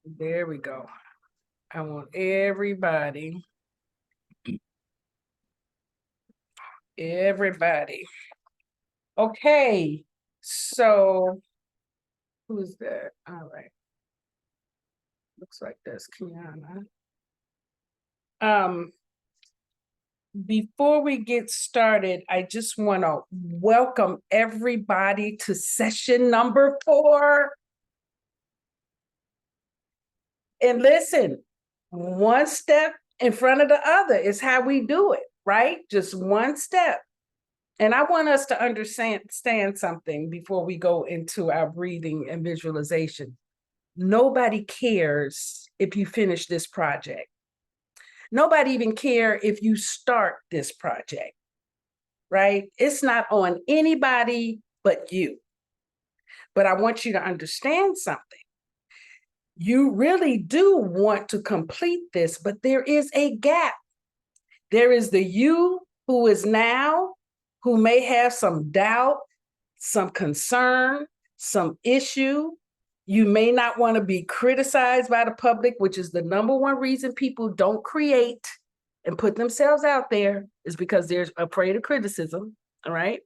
There we go. I want everybody. Okay, so who's that? All right. Looks like that's Kiana. Before we get started, I just want to welcome everybody to session number 4. And listen, one step in front of the other is how we do it, right? Just one step. And I want us to understand something before we go into our breathing and visualization. Nobody cares if you finish this project. Nobody even cares if you start this project, right? It's not on anybody but you. But I want you to understand something. You really do want to complete this, but there is a gap. There is the you who is now, who may have some doubt, some concern, some issue. You may not want to be criticized by the public, which is the number one reason people don't create and put themselves out there, is because they're afraid of criticism, all right?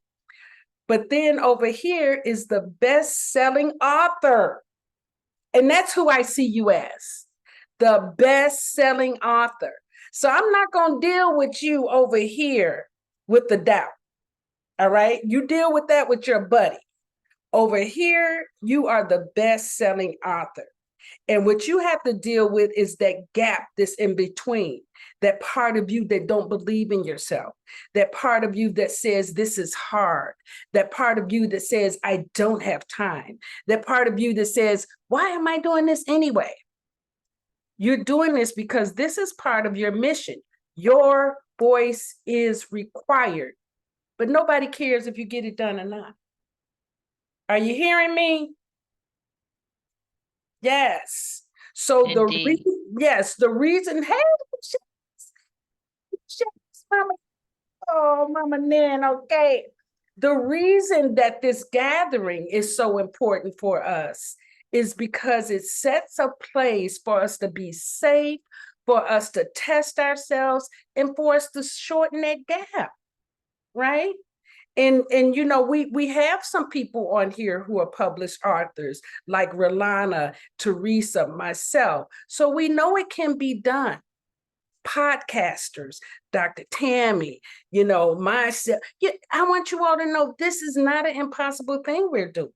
But then over here is the best-selling author. And that's who I see you as, the best-selling author. So I'm not going to deal with you over here with the doubt, all right? You deal with that with your buddy. Over here, you are the best-selling author. And what you have to deal with is that gap that's in between, that part of you that don't believe in yourself, that part of you that says this is hard, that part of you that says I don't have time, that part of you that says, why am I doing this anyway? You're doing this because this is part of your mission. Your voice is required, but nobody cares if you get it done or not. Are you hearing me? Yes. So the reason, hey, Mama, oh, Mama Nan, okay. The reason that this gathering is so important for us is because it sets a place for us to be safe, for us to test ourselves, and for us to shorten that gap, right? And you know, we have some people on here who are published authors, like Rolana, Teresa, myself. So we know it can be done. Podcasters, Dr. Tammy, you know, myself. I want you all to know this is not an impossible thing we're doing.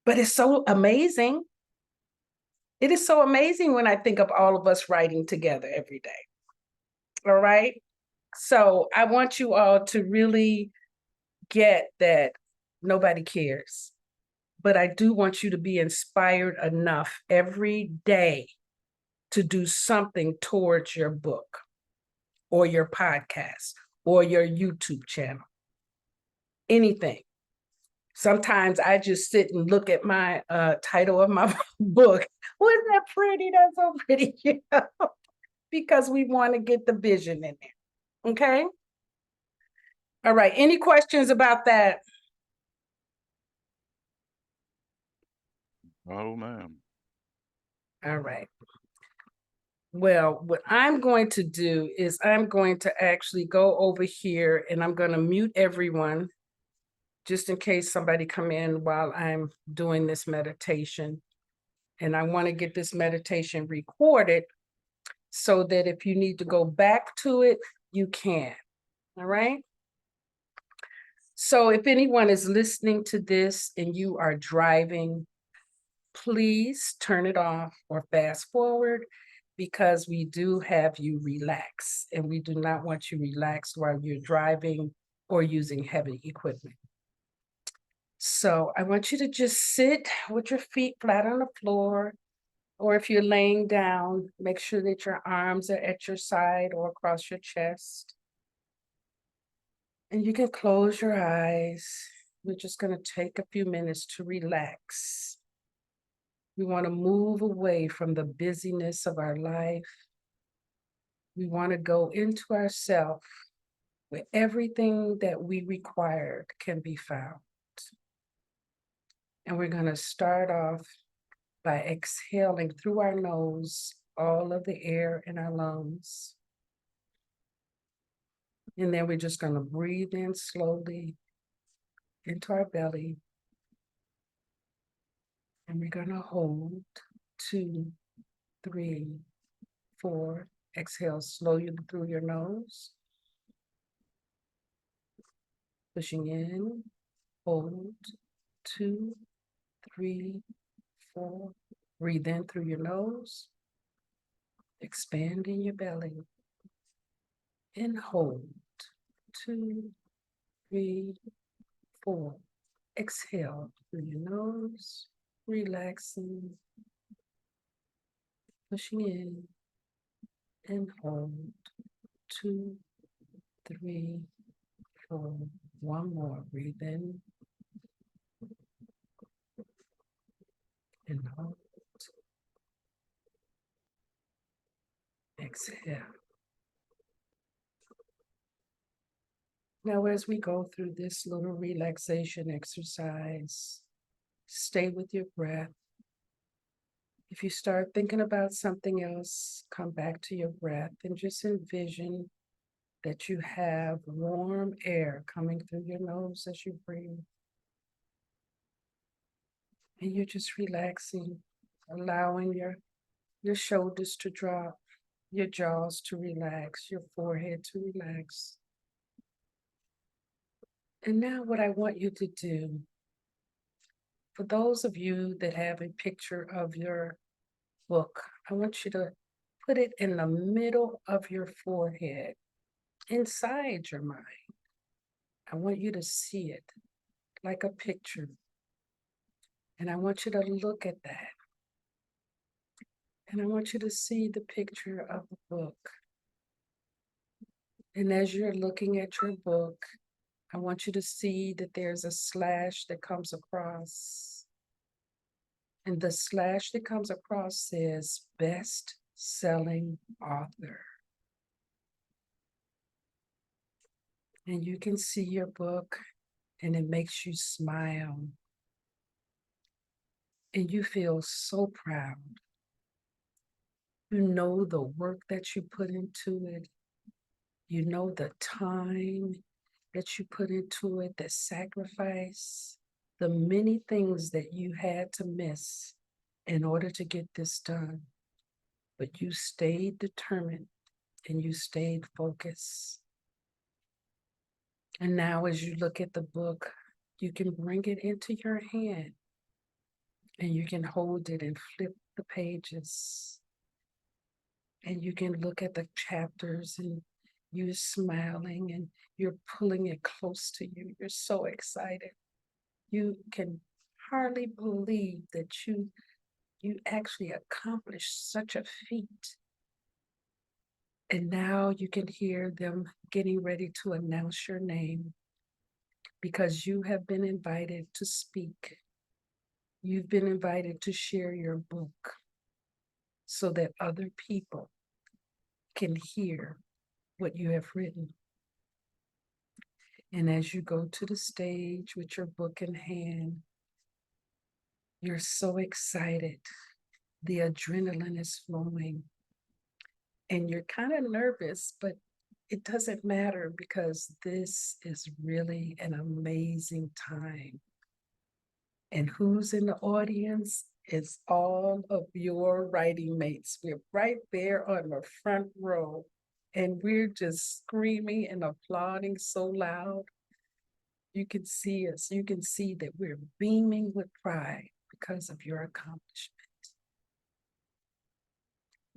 But it's so amazing. It is so amazing when I think of all of us writing together every day. All right. So I want you all to really get that nobody cares. But I do want you to be inspired enough every day to do something towards your book or your podcast or your YouTube channel. Anything. Sometimes I just sit and look at my title of my book. Wasn't that pretty? That's so pretty. You know? Because we want to get the vision in there. Okay? All right. Any questions about that? Oh, ma'am. All right. Well, what I'm going to do is I'm going to actually go over here and I'm going to mute everyone just in case somebody come in while I'm doing this meditation. And I want to get this meditation recorded so that if you need to go back to it, you can. All right. So if anyone is listening to this and you are driving, please turn it off or fast forward, because we do have you relax and we do not want you relaxed while you're driving or using heavy equipment. So I want you to just sit with your feet flat on the floor, or if you're laying down, make sure that your arms are at your side or across your chest. And you can close your eyes. We're just going to take a few minutes to relax. We want to move away from the busyness of our life. We want to go into ourselves where everything that we required can be found. And we're going to start off by exhaling through our nose all of the air in our lungs. And then we're just going to breathe in slowly into our belly. And we're going to hold 2, 3, 4. Exhale slowly through your nose. Pushing in, hold, 2, 3, 4. Breathe in through your nose. Expand in your belly. And hold, 2, 3, 4. Exhale through your nose, relaxing, pushing in, and hold, 2, 3, 4. One more. Breathe in and hold. Exhale. Now, as we go through this little relaxation exercise, stay with your breath. If you start thinking about something else, come back to your breath and just envision that you have warm air coming through your nose as you breathe. And you're just relaxing, allowing your shoulders to drop, your jaws to relax, your forehead to relax. And now what I want you to do, for those of you that have a picture of your book, I want you to put it in the middle of your forehead, inside your mind. I want you to see it like a picture. And I want you to look at that. And I want you to see the picture of the book. And as you're looking at your book, I want you to see that there's a slash that comes across. And the slash that comes across says best-selling author. And you can see your book and it makes you smile. And you feel so proud. You know the work that you put into it. You know the time that you put into it, the sacrifice, the many things that you had to miss in order to get this done. But you stayed determined and you stayed focused. And now as you look at the book, you can bring it into your hand and you can hold it and flip the pages. And you can look at the chapters and you're smiling and you're pulling it close to you. You're so excited. You can hardly believe that you actually accomplished such a feat. And now you can hear them getting ready to announce your name because you have been invited to speak. You've been invited to share your book so that other people can hear what you have written. And as you go to the stage with your book in hand, you're so excited. The adrenaline is flowing. And you're kind of nervous, but it doesn't matter because this is really an amazing time. And who's in the audience? It's all of your writing mates. We're right there on the front row, and we're just screaming and applauding so loud. You can see us. You can see that we're beaming with pride because of your accomplishment.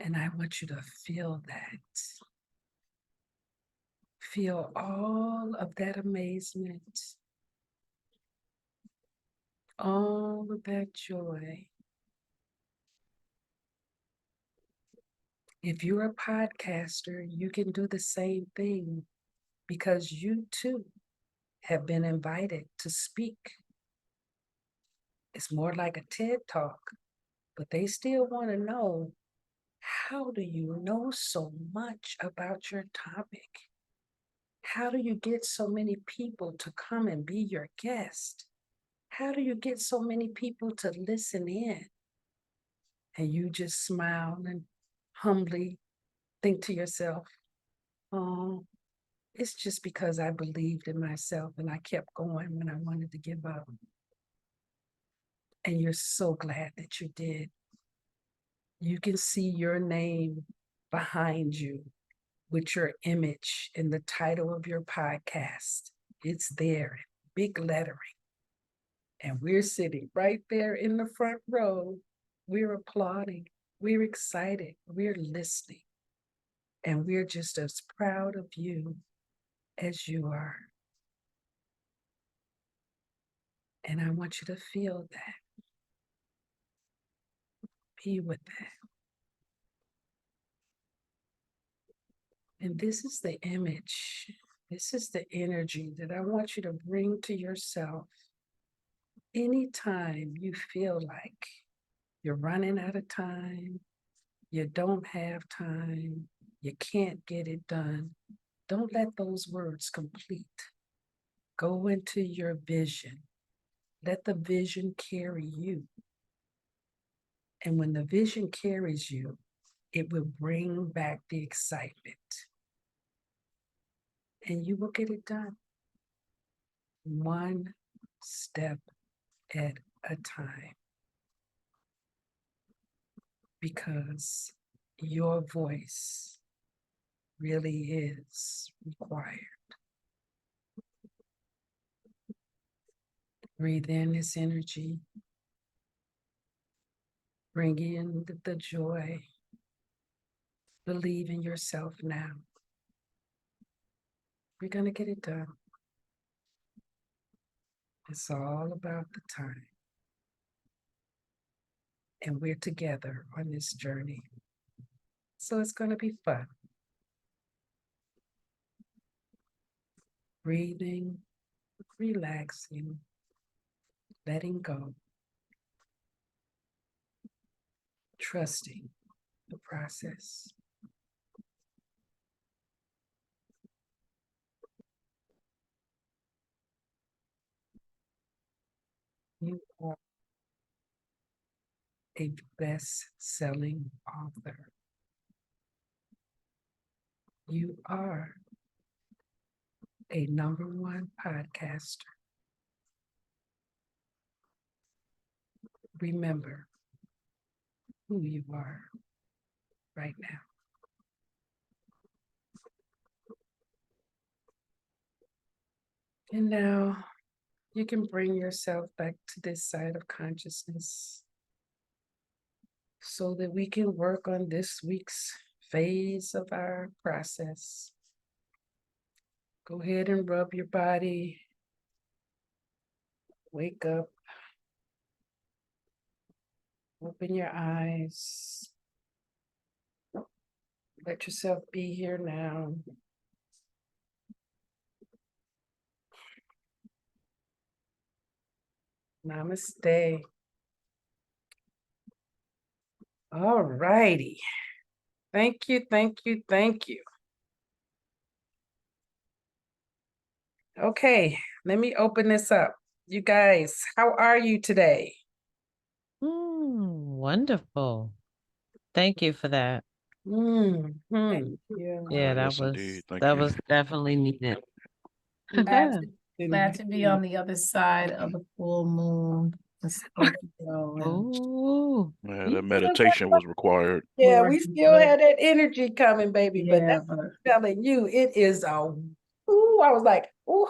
And I want you to feel that. Feel all of that amazement, all of that joy. If you're a podcaster, you can do the same thing because you too have been invited to speak. It's more like a TED Talk, but they still want to know, how do you know so much about your topic? How do you get so many people to come and be your guest? How do you get so many people to listen in? And you just smile and humbly think to yourself, oh, it's just because I believed in myself and I kept going when I wanted to give up. And you're so glad that you did. You can see your name behind you with your image in the title of your podcast. It's there, big lettering. And we're sitting right there in the front row. We're applauding. We're excited. We're listening. And we're just as proud of you as you are. And I want you to feel that. Be with that. And this is the image. This is the energy that I want you to bring to yourself anytime you feel like you're running out of time, you don't have time, you can't get it done. Don't let those words complete. Go into your vision. Let the vision carry you. And when the vision carries you, it will bring back the excitement. And you will get it done. One step at a time. Because your voice really is required. Breathe in this energy. Bring in the joy. Believe in yourself now. We're going to get it done. It's all about the time. And we're together on this journey. So it's going to be fun. Breathing, relaxing, letting go, trusting the process. You are a best-selling author. You are a #1 podcaster. Remember who you are right now. And now you can bring yourself back to this side of consciousness so that we can work on this week's phase of our process. Go ahead and rub your body. Wake up. Open your eyes. Let yourself be here now. Namaste. All righty. Thank you, thank you, thank you. Okay, let me open this up. You guys, how are you today? Wonderful. Thank you for that. Mm-hmm. Yeah, Yes, indeed. Thank that you. was definitely needed. Glad to be on the other side of the full moon. Ooh. Yeah, that meditation was required. Yeah, we still had that energy coming, baby. But Yeah, that's telling you, it is a ooh. I was like, ooh.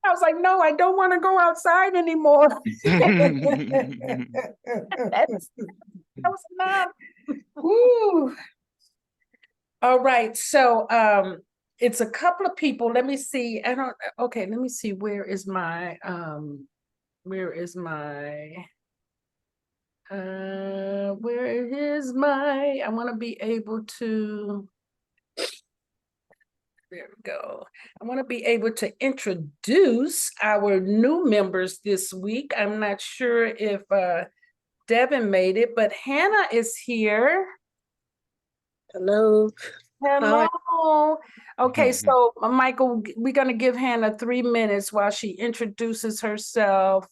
I was like, no, I don't want to go outside anymore. That was enough. Woo. All right. So it's a couple of people. Let me see. Let me see. Where is my I want to be able to, there we go. I want to be able to introduce our new members this week. I'm not sure if Devin made it, but Hannah is here. Hello. Hello. Okay, Mhm. so Michael, we're gonna give Hannah 3 minutes while she introduces herself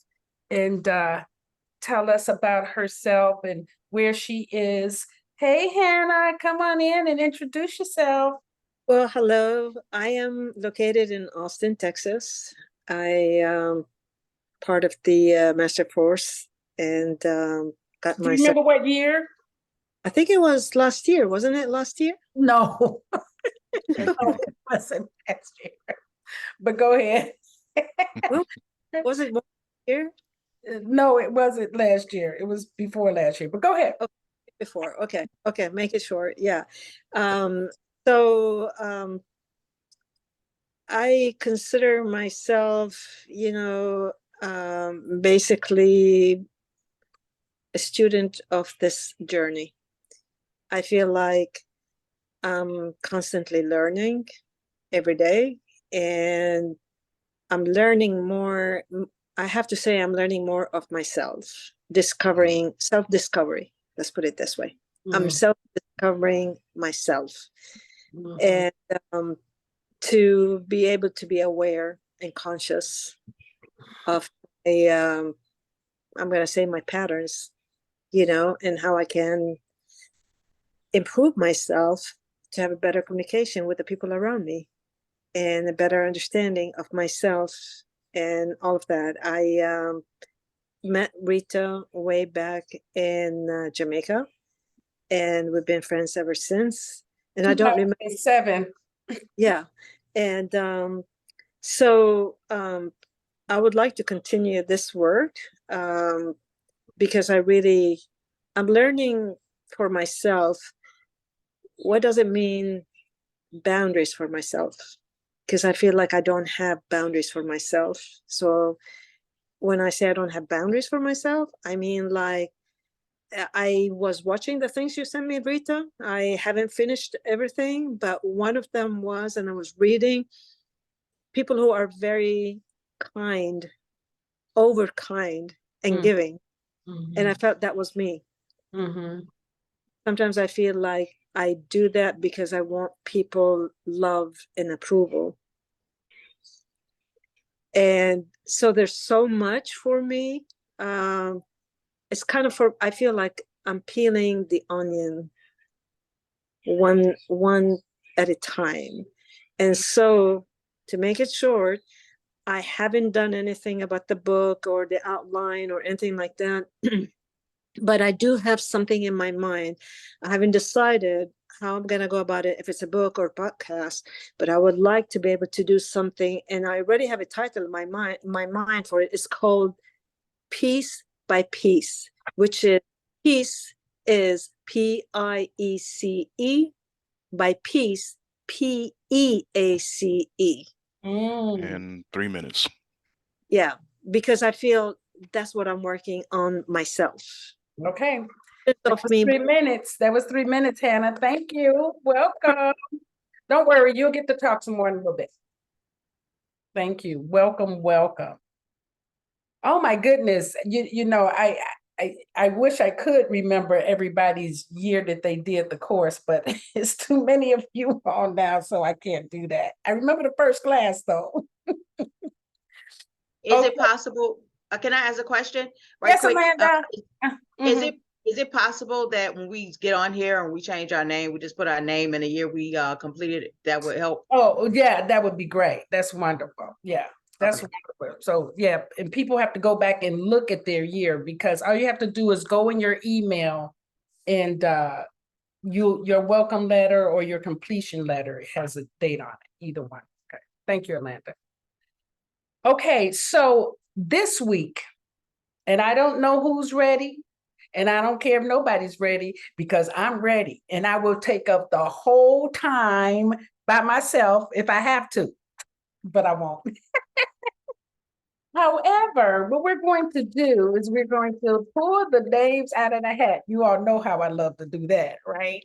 and tell us about herself and where she is. Hey, Hannah, come on in and introduce yourself. Well, hello. I am located in Austin, Texas. I part of the master force and got Do you my. remember what year? I think it was last year, wasn't it? Last year? No, no, it wasn't last year. But go ahead. Well, was it last year? No, it wasn't last year. It was before last year. But go ahead. Before. Okay. Make it short. Yeah. Um, so I consider myself, basically a student of this journey. I feel like I'm constantly learning every day, and I'm learning more. I have to say, I'm learning more of myself, discovering self-discovery. Let's put it this way. I'm self-discovering myself, and to be able to be aware and conscious of I'm going to say my patterns, and how I can improve myself to have a better communication with the people around me and a better understanding of myself and all of that. I met Rita way back in Jamaica, and we've been friends ever since. And I don't remember. 2007. Yeah. And so I would like to continue this work because I'm learning for myself. What does it mean, boundaries for myself? Because I feel like I don't have boundaries for myself. So when I say I don't have boundaries for myself, I mean, like, I was watching the things you sent me, Rita. I haven't finished everything, but one of them was, and I was reading, people who are very kind, over kind, and giving. And I felt that was me. Sometimes I feel like I do that because I want people love and approval. And so there's so much for me. It's kind of I feel like I'm peeling the onion one at a time. And so to make it short, I haven't done anything about the book or the outline or anything like that. But I do have something in my mind. I haven't decided how I'm going to go about it, if it's a book or podcast, but I would like to be able to do something. And I already have a title in my mind for it. It's called Piece by Piece, which is piece is PIECE, by peace, PEACE. In 3 minutes. Yeah, because I feel that's what I'm working on myself. Okay. Just That of was me. 3 minutes. That was 3 minutes, Hannah. Thank you. Welcome. Don't worry, you'll get to talk some more in a little bit. Thank you. Welcome, welcome. Oh my goodness. I wish I could remember everybody's year that they did the course, but it's too many of you all now, so I can't do that. I remember the first class though. Is it possible, can I ask a question right Yes, quick? Amanda. Is it possible that when we get on here and we change our name, we just put our name and the year we completed, that would help? Oh, yeah, that would be great. That's wonderful. Yeah, that's Okay. wonderful. So, yeah, and people have to go back and look at their year, because all you have to do is go in your email and your welcome letter or your completion letter, it has a date on it, either one. Okay, thank you, Amanda. Okay, so this week, and I don't know who's ready, and I don't care if nobody's ready, because I'm ready, and I will take up the whole time by myself if I have to, but I won't. However, what we're going to do is we're going to pull the names out of the hat. You all know how I love to do that, right?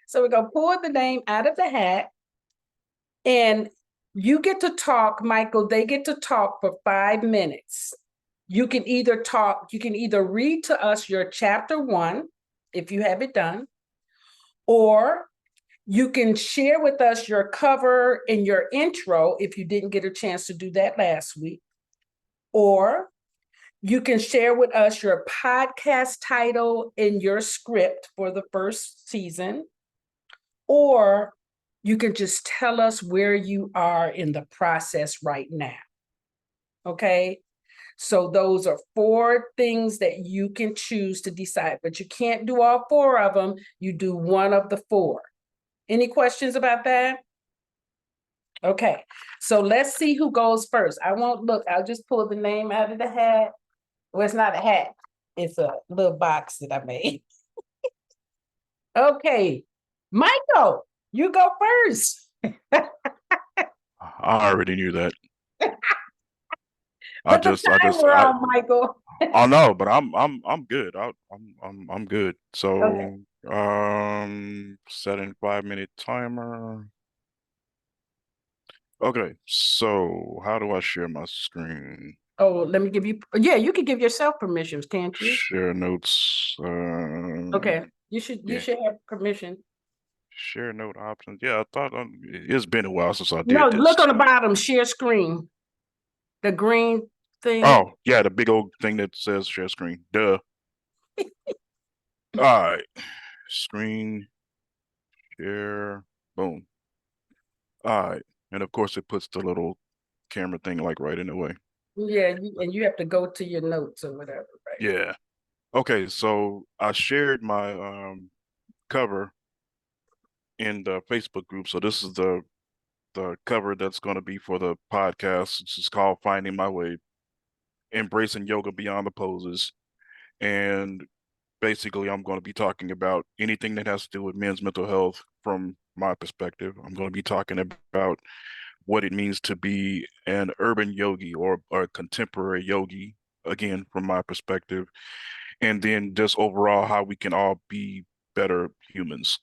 So we're going to pull the name out of the hat, and you get to talk, Michael. They get to talk for 5 minutes. You can either read to us your chapter 1, if you have it done, or You can share with us your cover and your intro if you didn't get a chance to do that last week. Or you can share with us your podcast title and your script for the first season. Or you can just tell us where you are in the process right now. Okay? So those are 4 things that you can choose to decide, but you can't do all 4 of them. You do one of the 4. Any questions about that? Okay, so let's see who goes first. I won't look, I'll just pull the name out of the hat. Well, it's not a hat, it's a little box that I made. Okay, Michael, you go first. I already knew that. Put the timer on, Michael. I know, but I'm good. I'm good. Okay. So, setting 5-minute timer. Okay, so how do I share my screen? Oh, let me give you, yeah, you can give yourself permissions, can't you? Share notes. Okay, you should yeah. have permission. Share note options. Yeah, I thought it's been a while since I No, did this. look on the bottom, share screen. The green thing. Oh, yeah, the big old thing that says share screen. Duh. All right. Screen share. Boom. All right. And of course it puts the little camera thing like right in the way. Yeah, and you have to go to your notes or whatever, right? Yeah. Okay, so I shared my cover in the Facebook group. So this is the cover that's going to be for the podcast. It's just called Finding My Way, Embracing Yoga Beyond the Poses. And basically I'm going to be talking about anything that has to do with men's mental health from my perspective. I'm going to be talking about what it means to be an urban yogi or a contemporary yogi, again, from my perspective. And then just overall how we can all be better humans,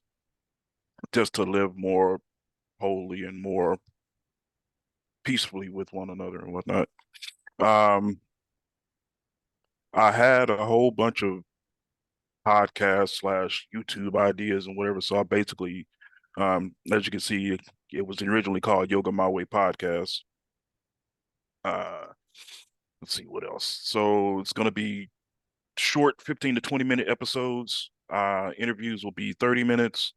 just to live more wholly and more peacefully with one another and whatnot. I had a whole bunch of podcast slash YouTube ideas and whatever. So I basically, as you can see, it was originally called Yoga My Way Podcast. Uh, let's see what else. So it's going to be short 15 to 20-minute episodes. Interviews will be 30 minutes.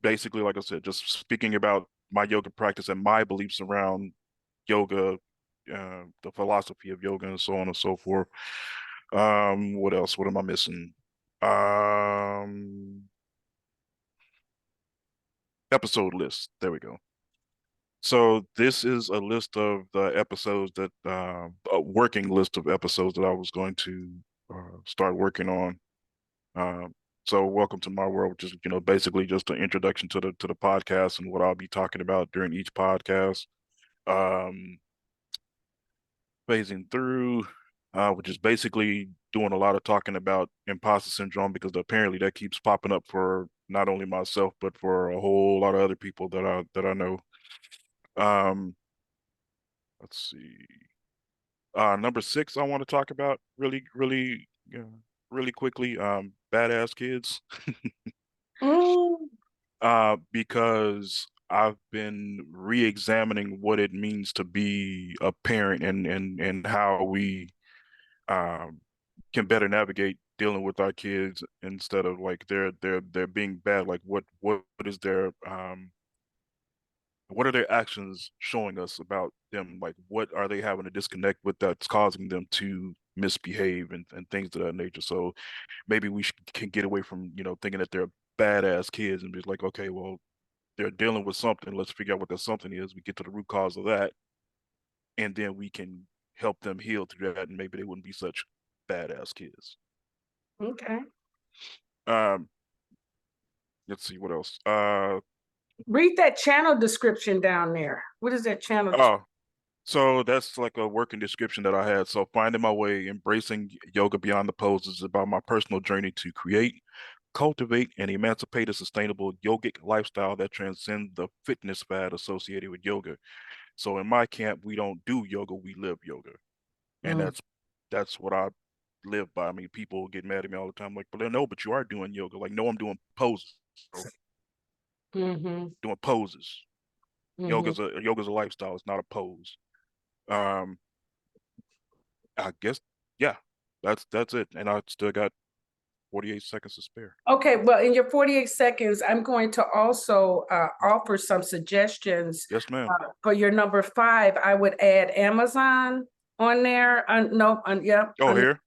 Basically, like I said, just speaking about my yoga practice and my beliefs around yoga, the philosophy of yoga, and so on and so forth. What else? What am I missing? Episode list. There we go. So this is a list of the episodes that a working list of episodes that I was going to start working on. So welcome to my world, which is, basically just an introduction to the podcast and what I'll be talking about during each podcast. Phasing through, which is basically doing a lot of talking about imposter syndrome, because apparently that keeps popping up for not only myself but for a whole lot of other people that I know. Let's see. Number 6, I want to talk about really quickly. Badass kids. Mm. Because I've been re-examining what it means to be a parent and how we can better navigate dealing with our kids instead of like they're being bad. Like what is their what are their actions showing us about them? Like what are they having a disconnect with that's causing them to misbehave and things of that nature? So maybe we can get away from thinking that they're badass kids and be like, okay, well, they're dealing with something. Let's figure out what that something is. We get to the root cause of that, and then we can help them heal through that, and maybe they wouldn't be such badass kids. Okay. Um, let's see what else. Read that channel description down there. What is that channel? Oh, so that's like a working description that I had. So finding my way, embracing yoga beyond the poses is about my personal journey to create, cultivate, and emancipate a sustainable yogic lifestyle that transcends the fitness fad associated with yoga. So in my camp, we don't do yoga, we live yoga. And that's what I live by. I mean, people get mad at me all the time, like, but no, but you are doing yoga. Like, no, I'm doing poses. Bro. Mm-hmm. Doing poses. Mm-hmm. Yoga's a lifestyle. It's not a pose. Um, I guess, yeah, that's it. And I still got 48 seconds to spare. Okay, well, in your 48 seconds, I'm going to also offer some suggestions Yes, ma'am. for your number 5. I would add Amazon on there. Oh, here.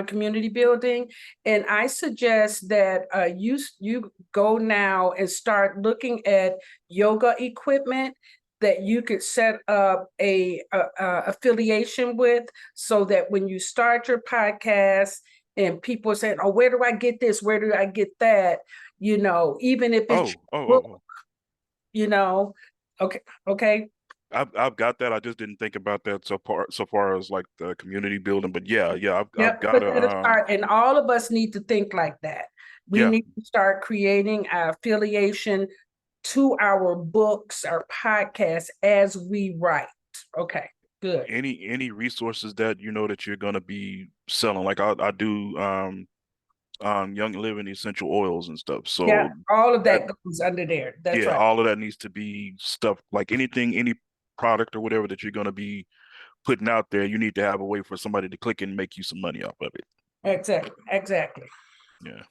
Community building. And I suggest that you go now and start looking at yoga equipment that you could set up a affiliation with, so that when you start your podcast and people are saying, oh, where do I get this? Where do I get that? You know, even if it's Oh. okay. I've got that. I just didn't think about that so far as like the community building. But yeah, I've got Put to that aside, and all of us need to think like that. We yeah. need to start creating our affiliation to our books, our podcasts as we write. Okay, good. Any resources that you know that you're gonna be selling. Like I do Young Living essential oils and stuff. So Yeah, all of that that, goes under there. That's yeah, right. all of that needs to be stuff like any product or whatever that you're gonna be putting out there, you need to have a way for somebody to click and make you some money off of it. Exactly. Yeah.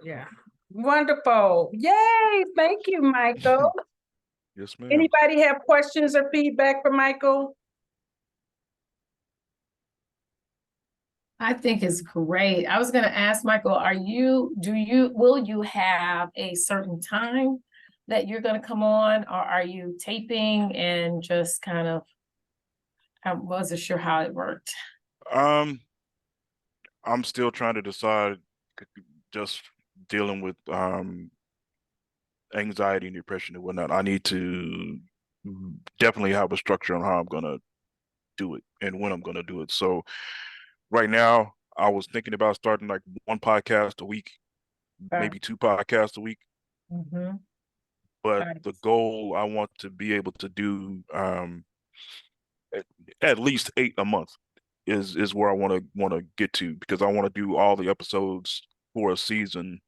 Yeah. Wonderful. Yay. Thank you, Michael. Yes, ma'am. Anybody have questions or feedback for Michael? I think it's great. I was gonna ask Michael, will you have a certain time that you're gonna come on, or are you taping and just kind of, I wasn't sure how it worked. I'm still trying to decide, just dealing with anxiety and depression and whatnot. I need to definitely have a structure on how I'm gonna do it and when I'm gonna do it. So right now, I was thinking about starting like one podcast a week, maybe 2 podcasts a week. Mhm. But Nice. the goal I want to be able to do at least 8 a month is where I want to get to, because I want to do all the episodes for a season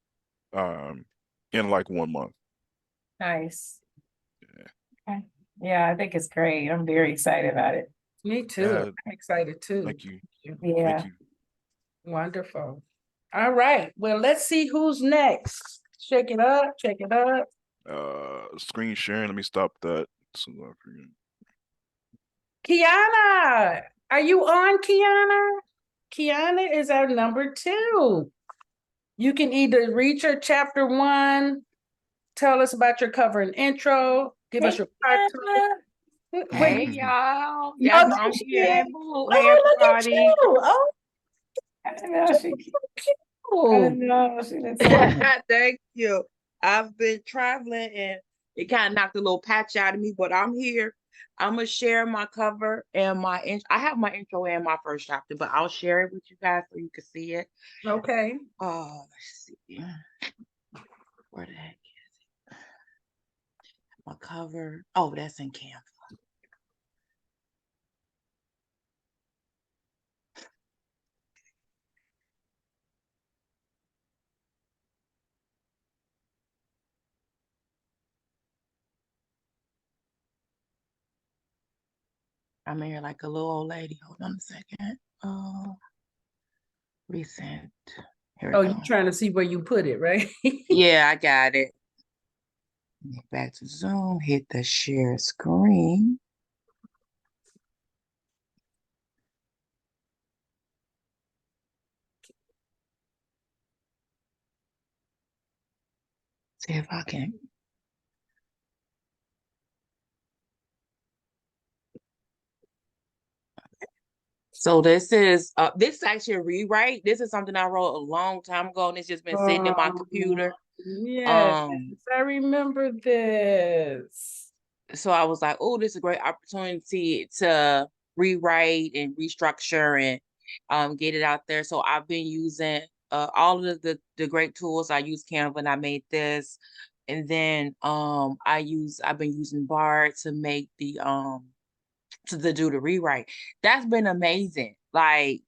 in like 1 month. Nice. Okay. Yeah, I think it's great. I'm very excited about it. Me too. Yeah, I'm excited too. thank you. Yeah. Thank you. Wonderful. All right. Well, let's see who's next. Check it up. Screen sharing. Let me stop that. So I forget. Kiana, are you on, Kiana? Kiana is our number 2. You can either read your chapter 1, tell us about your cover and intro, give us your part time. Hey y'all. Oh, Yes, there I'm she here. is. Hey, boo. Hey Oh, look at everybody. you. Oh, I know she cute. know she looks so Thank you. I've been traveling and it kind of knocked a little patch out of me, but I'm here. I'm gonna share my cover and I have my intro and my first chapter, but I'll share it with you guys so you can see it. Okay. Let's see. Where the heck is it? My cover. Oh, that's in Canva. I'm here like a little old lady. Hold on a second. Recent. Here we Oh, go. you're trying to see where you put it, right? Yeah, I got it. Back to Zoom, hit the share screen. See if I can. So this is actually a rewrite. This is something I wrote a long time ago, and it's just been sitting in my computer. Yes, I remember this. So I was like, oh, this is a great opportunity to rewrite and restructure and get it out there. So I've been using all of the great tools. I use Canva and I made this. And then I've been using Bard to make the to do the rewrite. That's been amazing. Like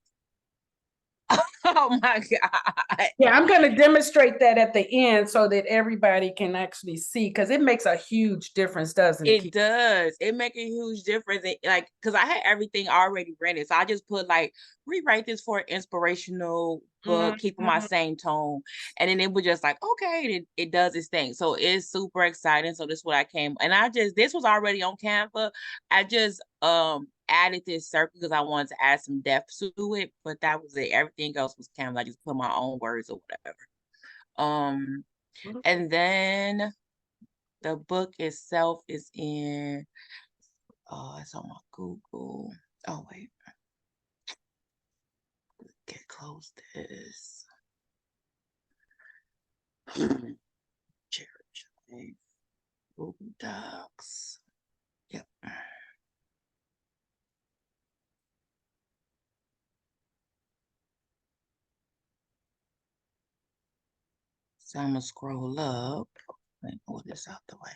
Oh my God. Yeah, I'm going to demonstrate that at the end so that everybody can actually see, because it makes a huge difference, doesn't it? It does. It make a huge difference. Like, because I had everything already rented. So I just put like, rewrite this for an inspirational book, keeping my same tone. And then it was just like, okay, it does its thing. So it's super exciting. So this is what I came. And this was already on Canva. I just added this circle because I wanted to add some depth to it. But that was it. Everything else was Canva. I just put my own words or whatever. And then the book itself is in, it's on my Google. Oh, wait. Get close this. Church, Google Docs. Yep. So I'm gonna scroll up and move this out the way.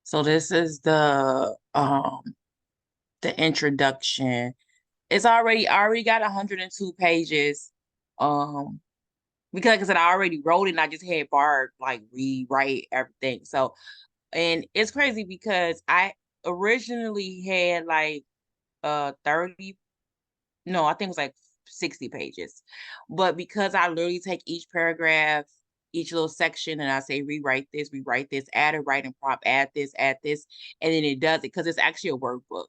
So this is the introduction. It's I already got 102 pages. Because like I said, I already wrote it and I just had Bard like rewrite everything. So, and it's crazy because I originally had like 30, no, I think it was like 60 pages. But because I literally take each paragraph, each little section, and I say rewrite this, add a writing prompt, add this, and then it does it because it's actually a workbook.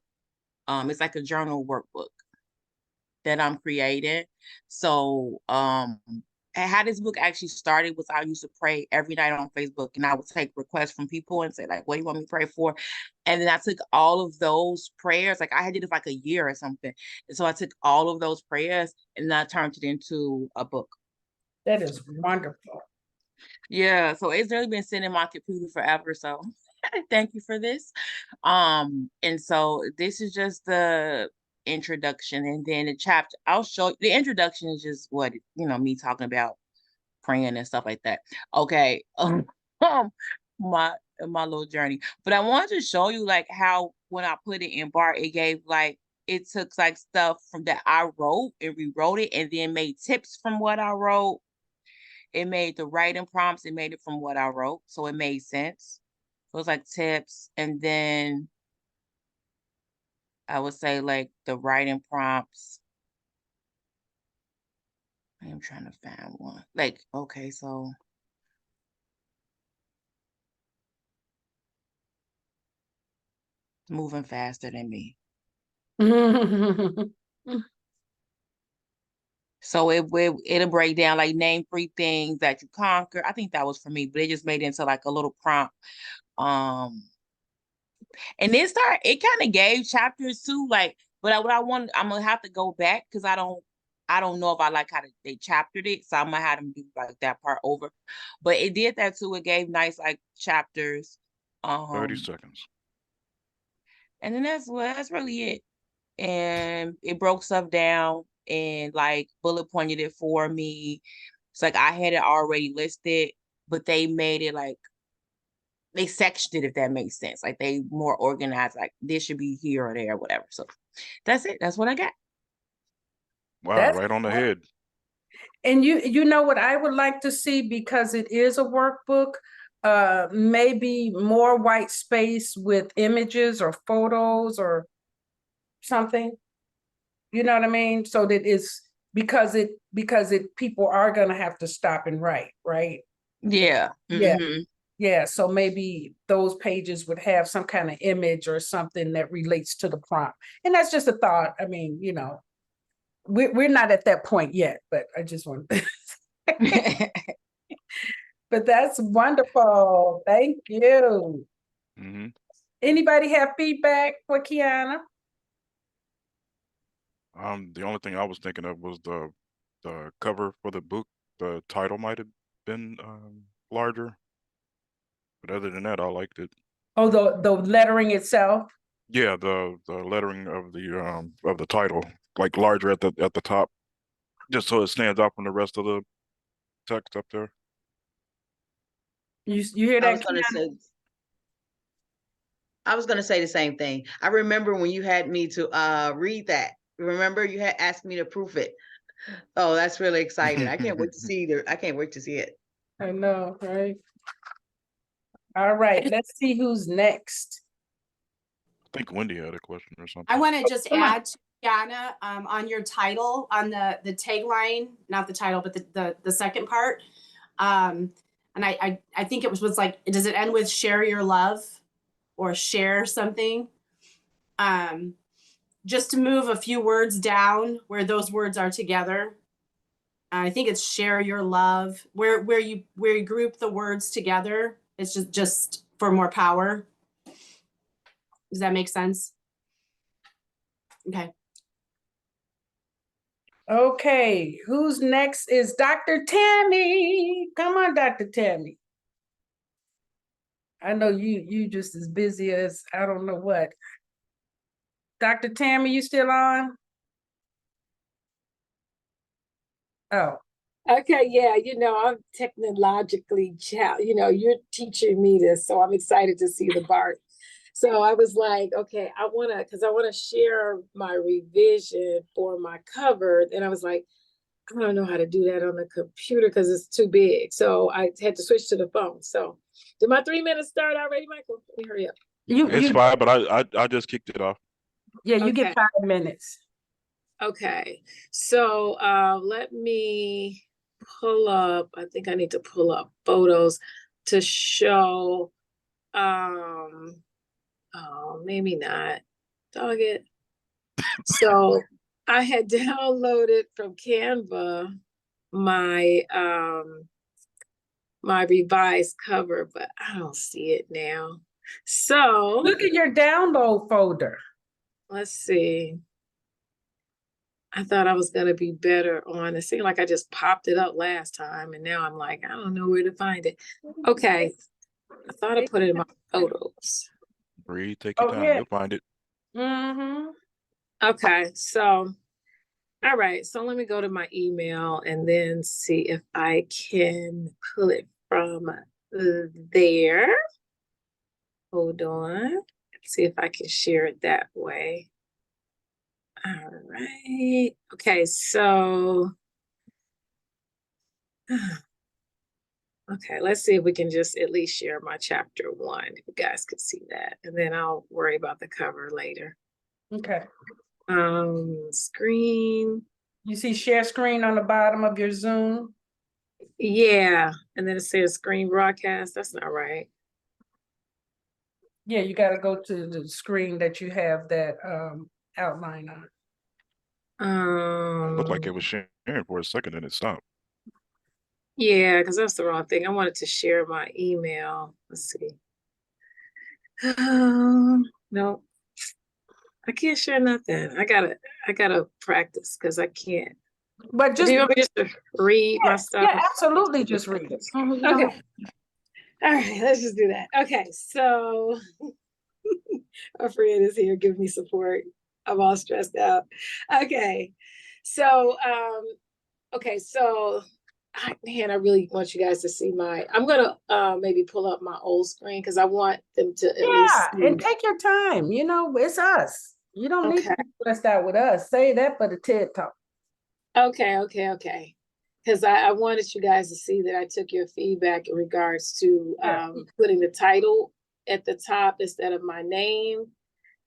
It's like a journal workbook that I'm creating. So how this book actually started was I used to pray every night on Facebook, and I would take requests from people and say like, what do you want me to pray for? And then I took all of those prayers, like I had did it like a year or something. And so I took all of those prayers and I turned it into a book. That is wonderful. Yeah, so it's really been sitting in my computer forever. So thank you for this. And so this is just the introduction, and then the chapter I'll show you. The introduction is just what me talking about praying and stuff like that. Okay. My little journey. But I wanted to show you like how when I put it in Bard, it gave like it took like stuff from that I wrote and rewrote it and then made tips from what I wrote. It made the writing prompts, it made it from what I wrote. So it made sense. So it's like tips, and then I would say like the writing prompts. I'm trying to find one. Like, okay, so moving faster than me. So it'll break down like name 3 things that you conquer. I think that was for me, but it just made it into like a little prompt. And then it kind of gave chapters too, like, but what I want, I'm gonna have to go back because I don't know if I like how they chaptered it. So I'm gonna have them do like that part over. But it did that too. It gave nice like chapters. 30 seconds. And then that's really it. And it broke stuff down and like bullet pointed it for me. It's like I had it already listed, but they made it like they sectioned it, if that makes sense. Like they more organized, like this should be here or there or whatever. So that's it. That's what I got. Wow, That's right on the cool. head. And you know what I would like to see, because it is a workbook, maybe more white space with images or photos or something. You know what I mean? So that it's because people are gonna have to stop and write, right? Yeah. Yeah. Mm-hmm. Yeah. So maybe those pages would have some kind of image or something that relates to the prompt. And that's just a thought. I mean, we're not at that point yet, but I just want but that's wonderful. Thank you. Mm-hmm. Anybody have feedback for Kiana? The only thing I was thinking of was the cover for the book. The title might have been larger, but other than that, I liked it. Oh, the lettering itself. Yeah, the lettering of the title, like larger at the top, just so it stands out from the rest of the text up there. You hear I was that, gonna Kiana? say, I was gonna say the same thing. I remember when you had me to read that. Remember you had asked me to proof it. Oh, that's really exciting. I can't wait to see I can't wait to see it. I know, right? All right, let's see who's next. I think Wendy had a question or something. I want to just come on. add to Kiana, on your title, on the tagline, not the title, but the second part. And I think it was like, does it end with share your love or share something? Just to move a few words down where those words are together. I think it's share your love, where you group the words together. It's just for more power. Does that make sense? Okay. Okay, who's next is Dr. Tammy. Come on, Dr. Tammy. I know you just as busy as I don't know what. Dr. Tammy, you still on? Oh, Okay, yeah, I'm technologically you're teaching me this, so I'm excited to see the BART. So I was like, okay, I want to share my revision for my cover. And I was like, I don't know how to do that on the computer because it's too big. So I had to switch to the phone. So did my 3 minutes start already, Michael? Let me hurry up. It's fine, but I just kicked it off. yeah, you Okay. get 5 minutes. Okay, so let me pull up. I think I need to pull up photos to show. Oh, maybe not. Dog it. So I had downloaded from Canva my my revised cover, but I don't see it now. So Look at your download folder. let's see. I thought I was gonna be better on it. Seemed like I just popped it up last time, and now I'm like, I don't know where to find it. Okay, I thought I put it in my photos. Breathe, take your time. yeah. You'll find it. Mm-hmm. Okay, so all right, so let me go to my email and then see if I can pull it from there. Hold on. Let's see if I can share it that way. All right. Okay, so okay, let's see if we can just at least share my chapter 1. If you guys could see that, and then I'll worry about the cover later. Okay. Screen. You see share screen on the bottom of your Zoom? Yeah, and then it says screen broadcast. That's not right. Yeah, you got to go to the screen that you have that outline on. Looked like it was sharing for a second and it stopped. Yeah, because that's the wrong thing. I wanted to share my email. Let's see. No, I can't share nothing. I gotta practice because I can't. But Do just you want me just to read my stuff? yeah, absolutely, just read it. Okay. All right, let's just do that. Okay, so a friend is here giving me support. I'm all stressed out. Okay, so I really want you guys to see I'm gonna maybe pull up my old screen because I want them to at least see. And take your time. It's us. You don't need to be stressed out with us. Say that for the TED Talk. Okay. Because I wanted you guys to see that I took your feedback in regards to putting the title at the top instead of my name.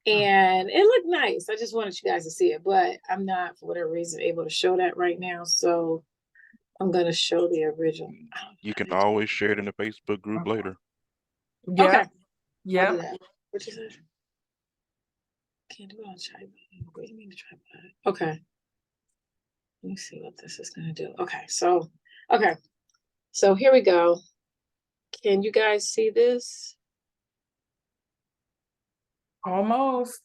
And it looked nice. I just wanted you guys to see it, but I'm not, for whatever reason, able to show that right now. So I'm going to show the original. You can always share it in the Facebook group later. Yeah. Okay. Yeah. What you said? Can't do it on tripod. What do you mean the tripod? Okay. Let me see what this is going to do. Okay. So here we go. Can you guys see this? Almost.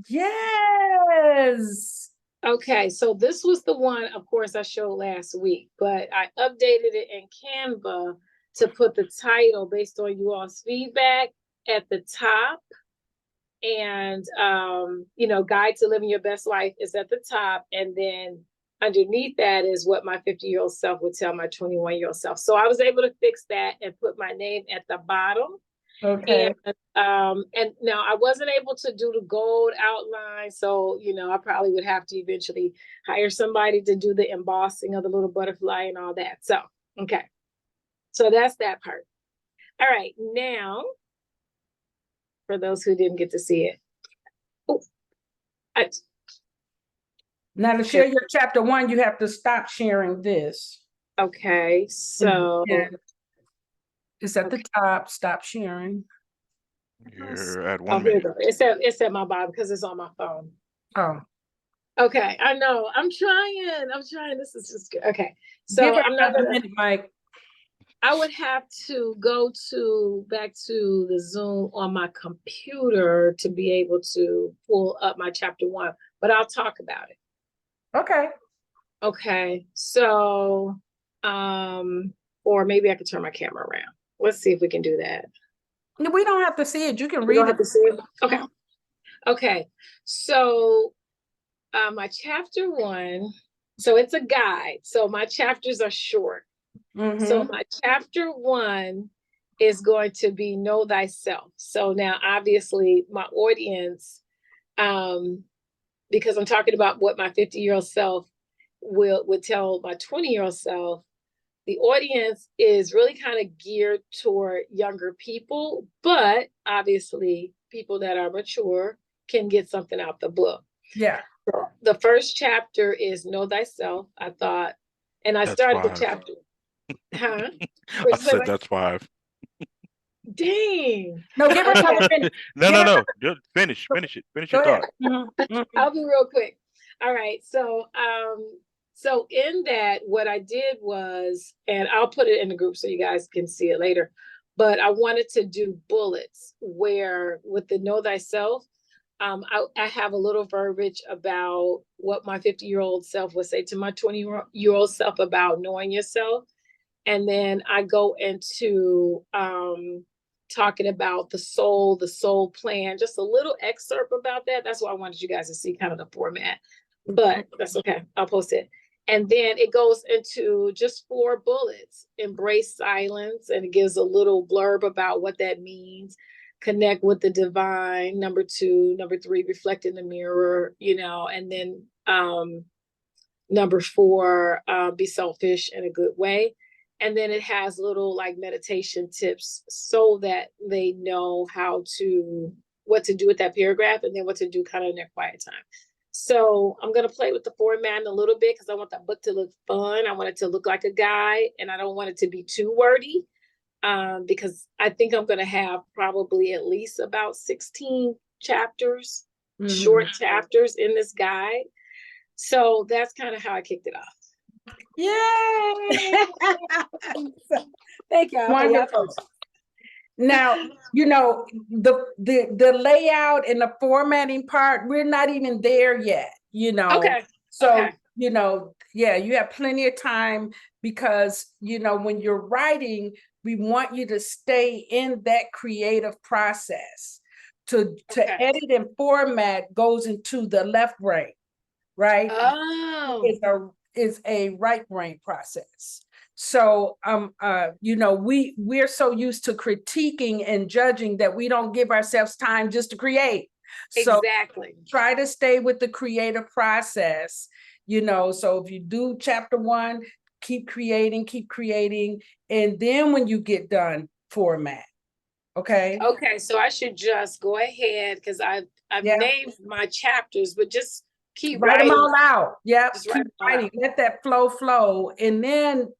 Yes. Okay, so this was the one, of course, I showed last week, but I updated it in Canva to put the title based on you all's feedback at the top. And, Guide to Living Your Best Life is at the top. And then underneath that is what my 50-year-old self would tell my 21-year-old self. So I was able to fix that and put my name at the bottom. Okay. And now I wasn't able to do the gold outline, so I probably would have to eventually hire somebody to do the embossing of the little butterfly and all that. So, okay. So that's that part. All right, now for those who didn't get to see it. Oh, Now to share your chapter 1, you have to stop sharing this. okay, so Yeah. It's at the top. Stop sharing. You're at oh, 1 here we minute. go. It's at my bottom because it's on my phone. Oh, Okay, I know. I'm trying. This is just good. Okay. So give her I'm not another gonna, minute, Mike. I would have to go back to the Zoom on my computer to be able to pull up my chapter 1, but I'll talk about it. Okay. Okay. So, or maybe I could turn my camera around. Let's see if we can do that. No, we don't have to see it. You can You read don't it. have to see it? Okay. Okay. So, my chapter 1, so it's a guide. So my chapters are short. So my chapter 1 is going to be Know Thyself. So now obviously my audience, because I'm talking about what my 50-year-old self would tell my 20-year-old self, the audience is really kind of geared toward younger people, but obviously people that are mature can get something out the book. Yeah. The first chapter is Know Thyself, I thought, and I That's started 5. the chapter. Huh? I said that's 5. Dang. No, give her Okay. another minute. No. Just finish it. Finish Go your ahead. thought. I'll be real quick. All right. So in that, what I did was, and I'll put it in the group so you guys can see it later, but I wanted to do bullets where with the Know Thyself, I have a little verbiage about what my 50-year-old self would say to my 20-year-old self about knowing yourself. And then I go into talking about the soul plan, just a little excerpt about that. That's why I wanted you guys to see kind of the format, but that's okay. I'll post it. And then it goes into just 4 bullets: embrace silence, and it gives a little blurb about what that means. Connect with the divine. Number 2, number 3, reflect in the mirror, and then number 4, be selfish in a good way. And then it has little like meditation tips so that they know what to do with that paragraph and then what to do kind of in their quiet time. So I'm going to play with the format a little bit because I want that book to look fun. I want it to look like a guide, and I don't want it to be too wordy because I think I'm going to have probably at least about 16 chapters, short chapters in this guide. So that's kind of how I kicked it off. Yay! Thank you. Wonderful. Now, the layout and the formatting part, we're not even there yet, Okay. So, okay. Yeah, you have plenty of time because, when you're writing, we want you to stay in that creative process. To edit and format goes into the left brain, right? Oh. Is a right brain process. So we're so used to critiquing and judging that we don't give ourselves time just to create. So exactly. Try to stay with the creative process, so if you do chapter 1, keep creating, and then when you get done, format. Okay. So I should just go ahead because I've named my chapters, but just keep write writing. them all out. Yeah, keep writing. Let that flow, and then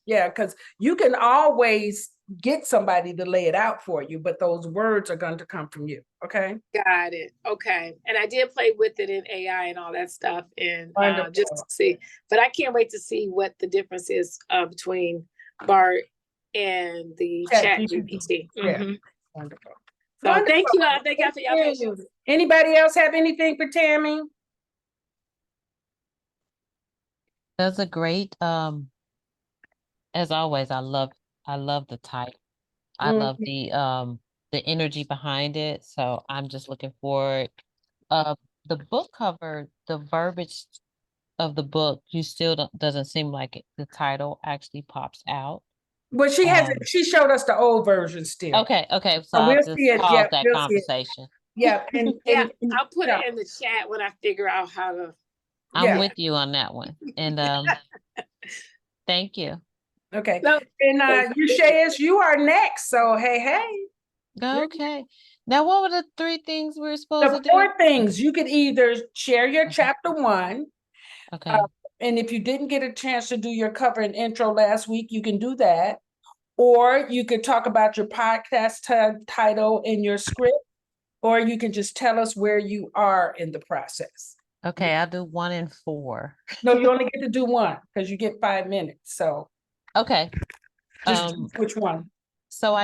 because you can always get somebody to lay it out for you, but those words are going to come from you. Okay. Got it. Okay. And I did play with it in AI and all that stuff, and just to see. But I can't wait to see what the difference is between BART and the chat GPT. Wonderful. So thank you all. Thank you for your patience. Anybody else have anything for Tammy? That's a great, as always, I love the title. I love the energy behind it. So I'm just looking forward. The book cover, the verbiage of the book, you still doesn't seem like the title actually pops out. Well, she showed us the old version still. Okay, so So I'll we'll just see it. pause Yeah, that we'll see it. conversation. Yeah, Yeah, and I'll put yeah, it in the chat when I figure out how to. I'm yeah. with you on that one. And thank you. Okay. No, And Shayas, you are next. So hey. Okay. Now, what were the 3 things we were supposed The to do? 4 things you could either share your chapter 1. Okay. And if you didn't get a chance to do your cover and intro last week, you can do that. Or you could talk about your podcast title and your script, or you can just tell us where you are in the process. Okay, I'll do 1 and 4. No, you only get to do 1 because you get 5 minutes. So Okay. just choose which one. So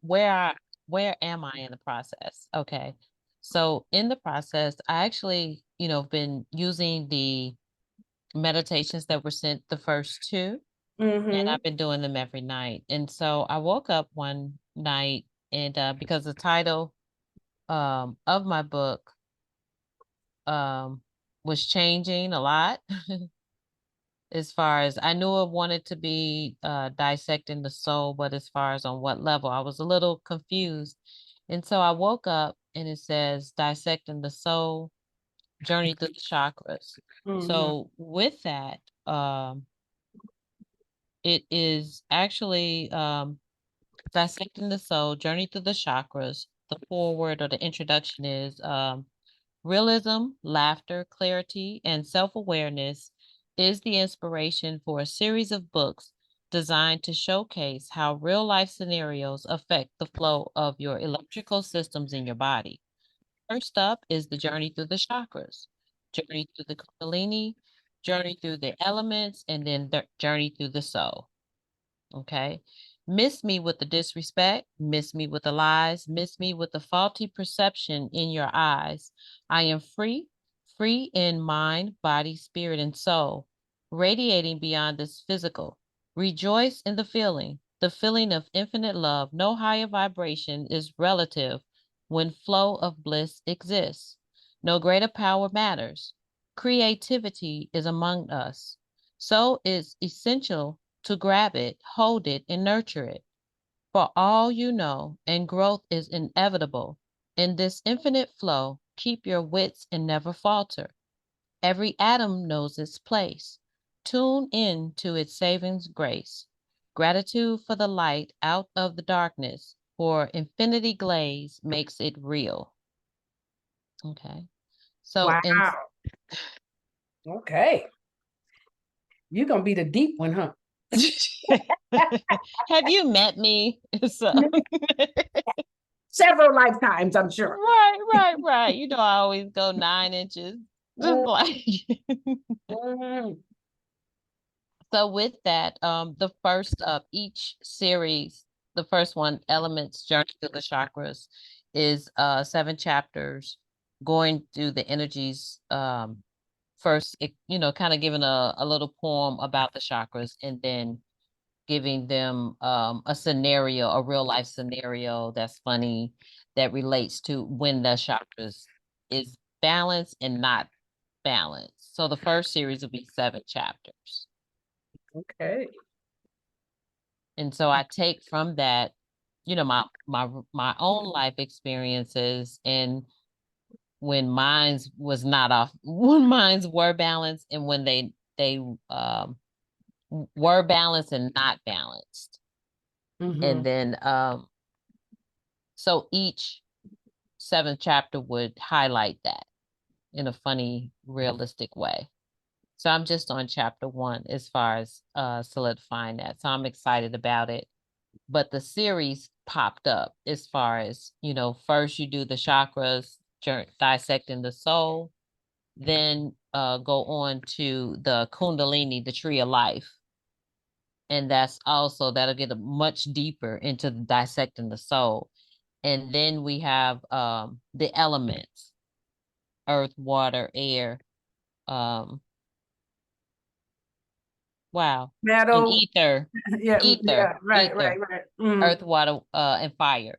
where am I in the process? Okay. So in the process, I actually, been using the meditations that were sent, the first 2, and I've been doing them every night. And so I woke up one night and because the title of my book was changing a lot. As far as I knew, I wanted to be dissecting the soul, but as far as on what level, I was a little confused. And so I woke up and it says dissecting the soul, journey through the chakras. So with that, it is actually dissecting the soul, journey through the chakras. The foreword or the introduction is realism, laughter, clarity, and self-awareness is the inspiration for a series of books designed to showcase how real-life scenarios affect the flow of your electrical systems in your body. First up is the journey through the chakras, journey through the Kundalini, journey through the elements, and then the journey through the soul. Okay. Miss me with the disrespect, miss me with the lies, miss me with the faulty perception in your eyes. I am free, free in mind, body, spirit, and soul, radiating beyond this physical. Rejoice in the feeling of infinite love. No higher vibration is relative when flow of bliss exists. No greater power matters. Creativity is among us. So it's essential to grab it, hold it, and nurture it. For all you know, and growth is inevitable. In this infinite flow, keep your wits and never falter. Every atom knows its place. Tune in to its saving grace. Gratitude for the light out of the darkness, for infinity glaze makes it real. Okay. So, Wow. Okay. You're gonna be the deep one, huh? have you met me? So. Several lifetimes, I'm sure. Right. I always go 9 inches. Just like so with that, the first of each series, the first one, Elements, Journey Through the Chakras, is 7 chapters going through the energies. First, kind of giving a little poem about the chakras and then giving them a scenario, a real life scenario that's funny that relates to when the chakras is balanced and not balanced. So the first series will be 7 chapters. Okay. And so I take from that, my own life experiences and when minds was not off, when minds were balanced and when they were balanced and not balanced. And then so each 7th chapter would highlight that in a funny, realistic way. So I'm just on chapter 1 as far as solidifying that. So I'm excited about it. But the series popped up as far as, first you do the chakras, dissecting the soul, then go on to the Kundalini, the tree of life. And that'll get a much deeper into dissecting the soul. And then we have the elements, earth, water, air, wow, Metal. and ether, Right. earth, water, and fire,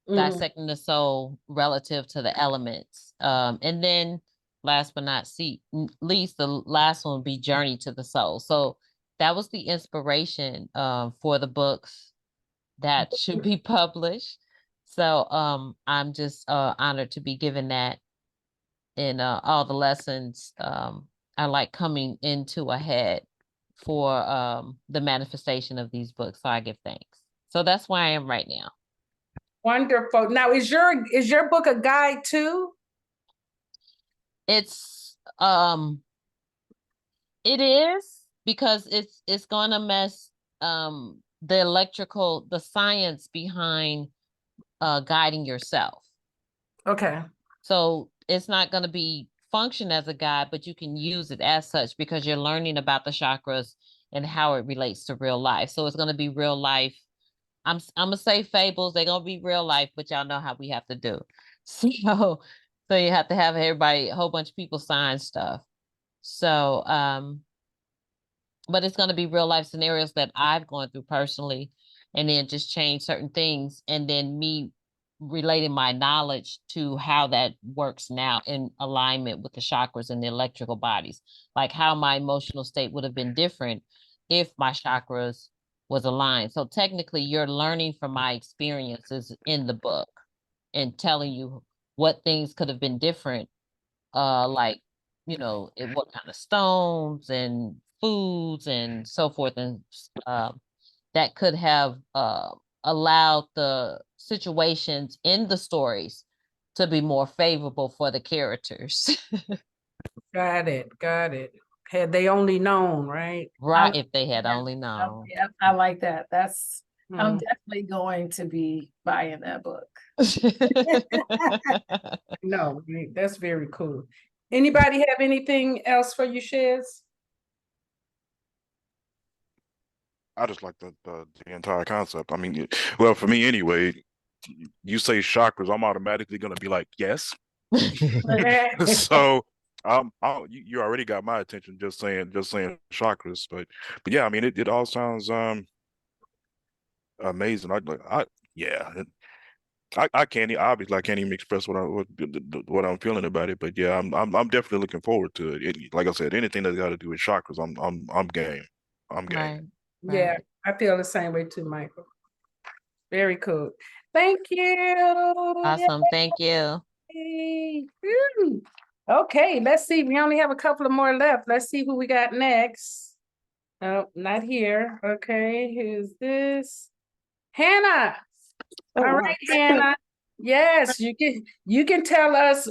dissecting the soul relative to the elements. And then last but not least, the last one would be journey to the soul. So that was the inspiration for the books that should be published. So I'm just honored to be given that in all the lessons are like coming into a head for the manifestation of these books. So I give thanks. So that's where I am right now. Wonderful. Now, is your book a guide too? It's it is, because it's gonna mess the science behind guiding yourself. Okay. So it's not going to be function as a guide, but you can use it as such because you're learning about the chakras and how it relates to real life. So it's going to be real life. I'm gonna say fables. They're gonna be real life, but y'all know how we have to do. So you have to have everybody, a whole bunch of people sign stuff. So but it's gonna be real life scenarios that I've gone through personally, and then just change certain things, and then me relating my knowledge to how that works now in alignment with the chakras and the electrical bodies, like how my emotional state would have been different if my chakras was aligned. So technically you're learning from my experiences in the book and telling you what things could have been different, like, what kind of stones and foods and so forth, and that could have allowed the situations in the stories to be more favorable for the characters. Got it. Had they only known, right? Right, if they had only known. Yeah, I like that. I'm Mm. definitely going to be buying that book. No, that's very cool. Anybody have anything else for you, Shiz? I just like the entire concept. I mean, well, for me anyway, you say chakras, I'm automatically gonna be like, yes. So you already got my attention just saying chakras, but yeah, I mean it all sounds amazing. Yeah, I can't obviously I can't even express what I'm feeling about it, but yeah, I'm definitely looking forward to it. Like I said, anything that's got to do with chakras, I'm game. I'm game. Right. Yeah, I feel the same way too, Michael. Very cool. Thank you. Awesome. Thank you. Yay. Woo. Okay, let's see. We only have a couple of more left. Let's see who we got next. Oh, not here. Okay, who's this? Hannah. Oh, All wow. right, Hannah. Yes, you can tell us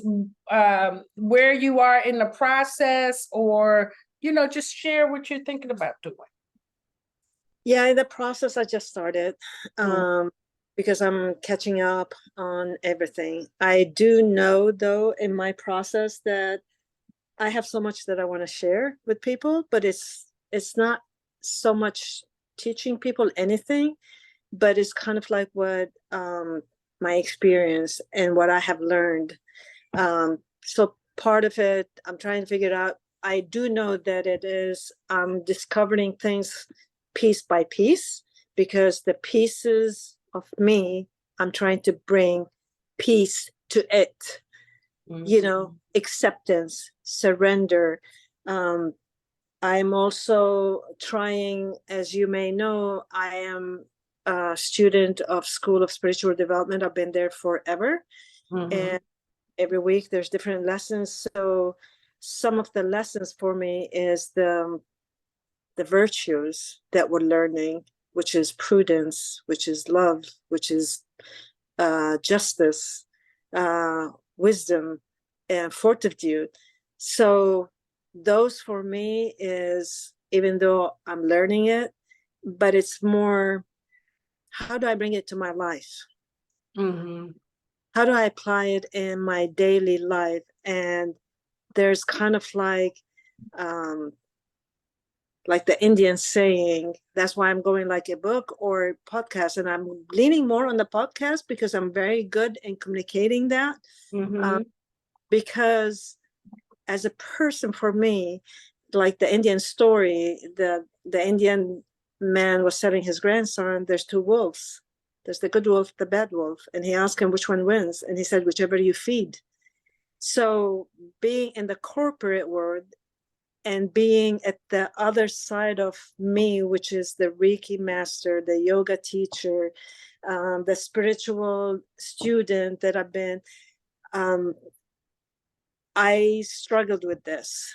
where you are in the process, or just share what you're thinking about doing. Yeah, in the process, I just started because I'm catching up on everything. I do know, though, in my process that I have so much that I want to share with people, but it's not so much teaching people anything, but it's kind of like what my experience and what I have learned. So part of it, I'm trying to figure it out. I do know that it is discovering things piece by piece, because the pieces of me, I'm trying to bring peace to it. Acceptance, surrender. I'm also trying, as you may know, I am a student of School of Spiritual Development. I've been there forever. And every week there's different lessons. So some of the lessons for me is the virtues that we're learning, which is prudence, which is love, which is justice, wisdom, and fortitude. So those for me is, even though I'm learning it, but it's more, how do I bring it to my life? How do I apply it in my daily life? And there's kind of like the Indian saying, that's why I'm going like a book or podcast. And I'm leaning more on the podcast because I'm very good in communicating that. Because as a person, for me, like the Indian story, the Indian man was telling his grandson, there's two wolves. There's the good wolf, the bad wolf. And he asked him which one wins. And he said, whichever you feed. So being in the corporate world, and being at the other side of me, which is the Reiki master, the yoga teacher, the spiritual student that I've been, I struggled with this.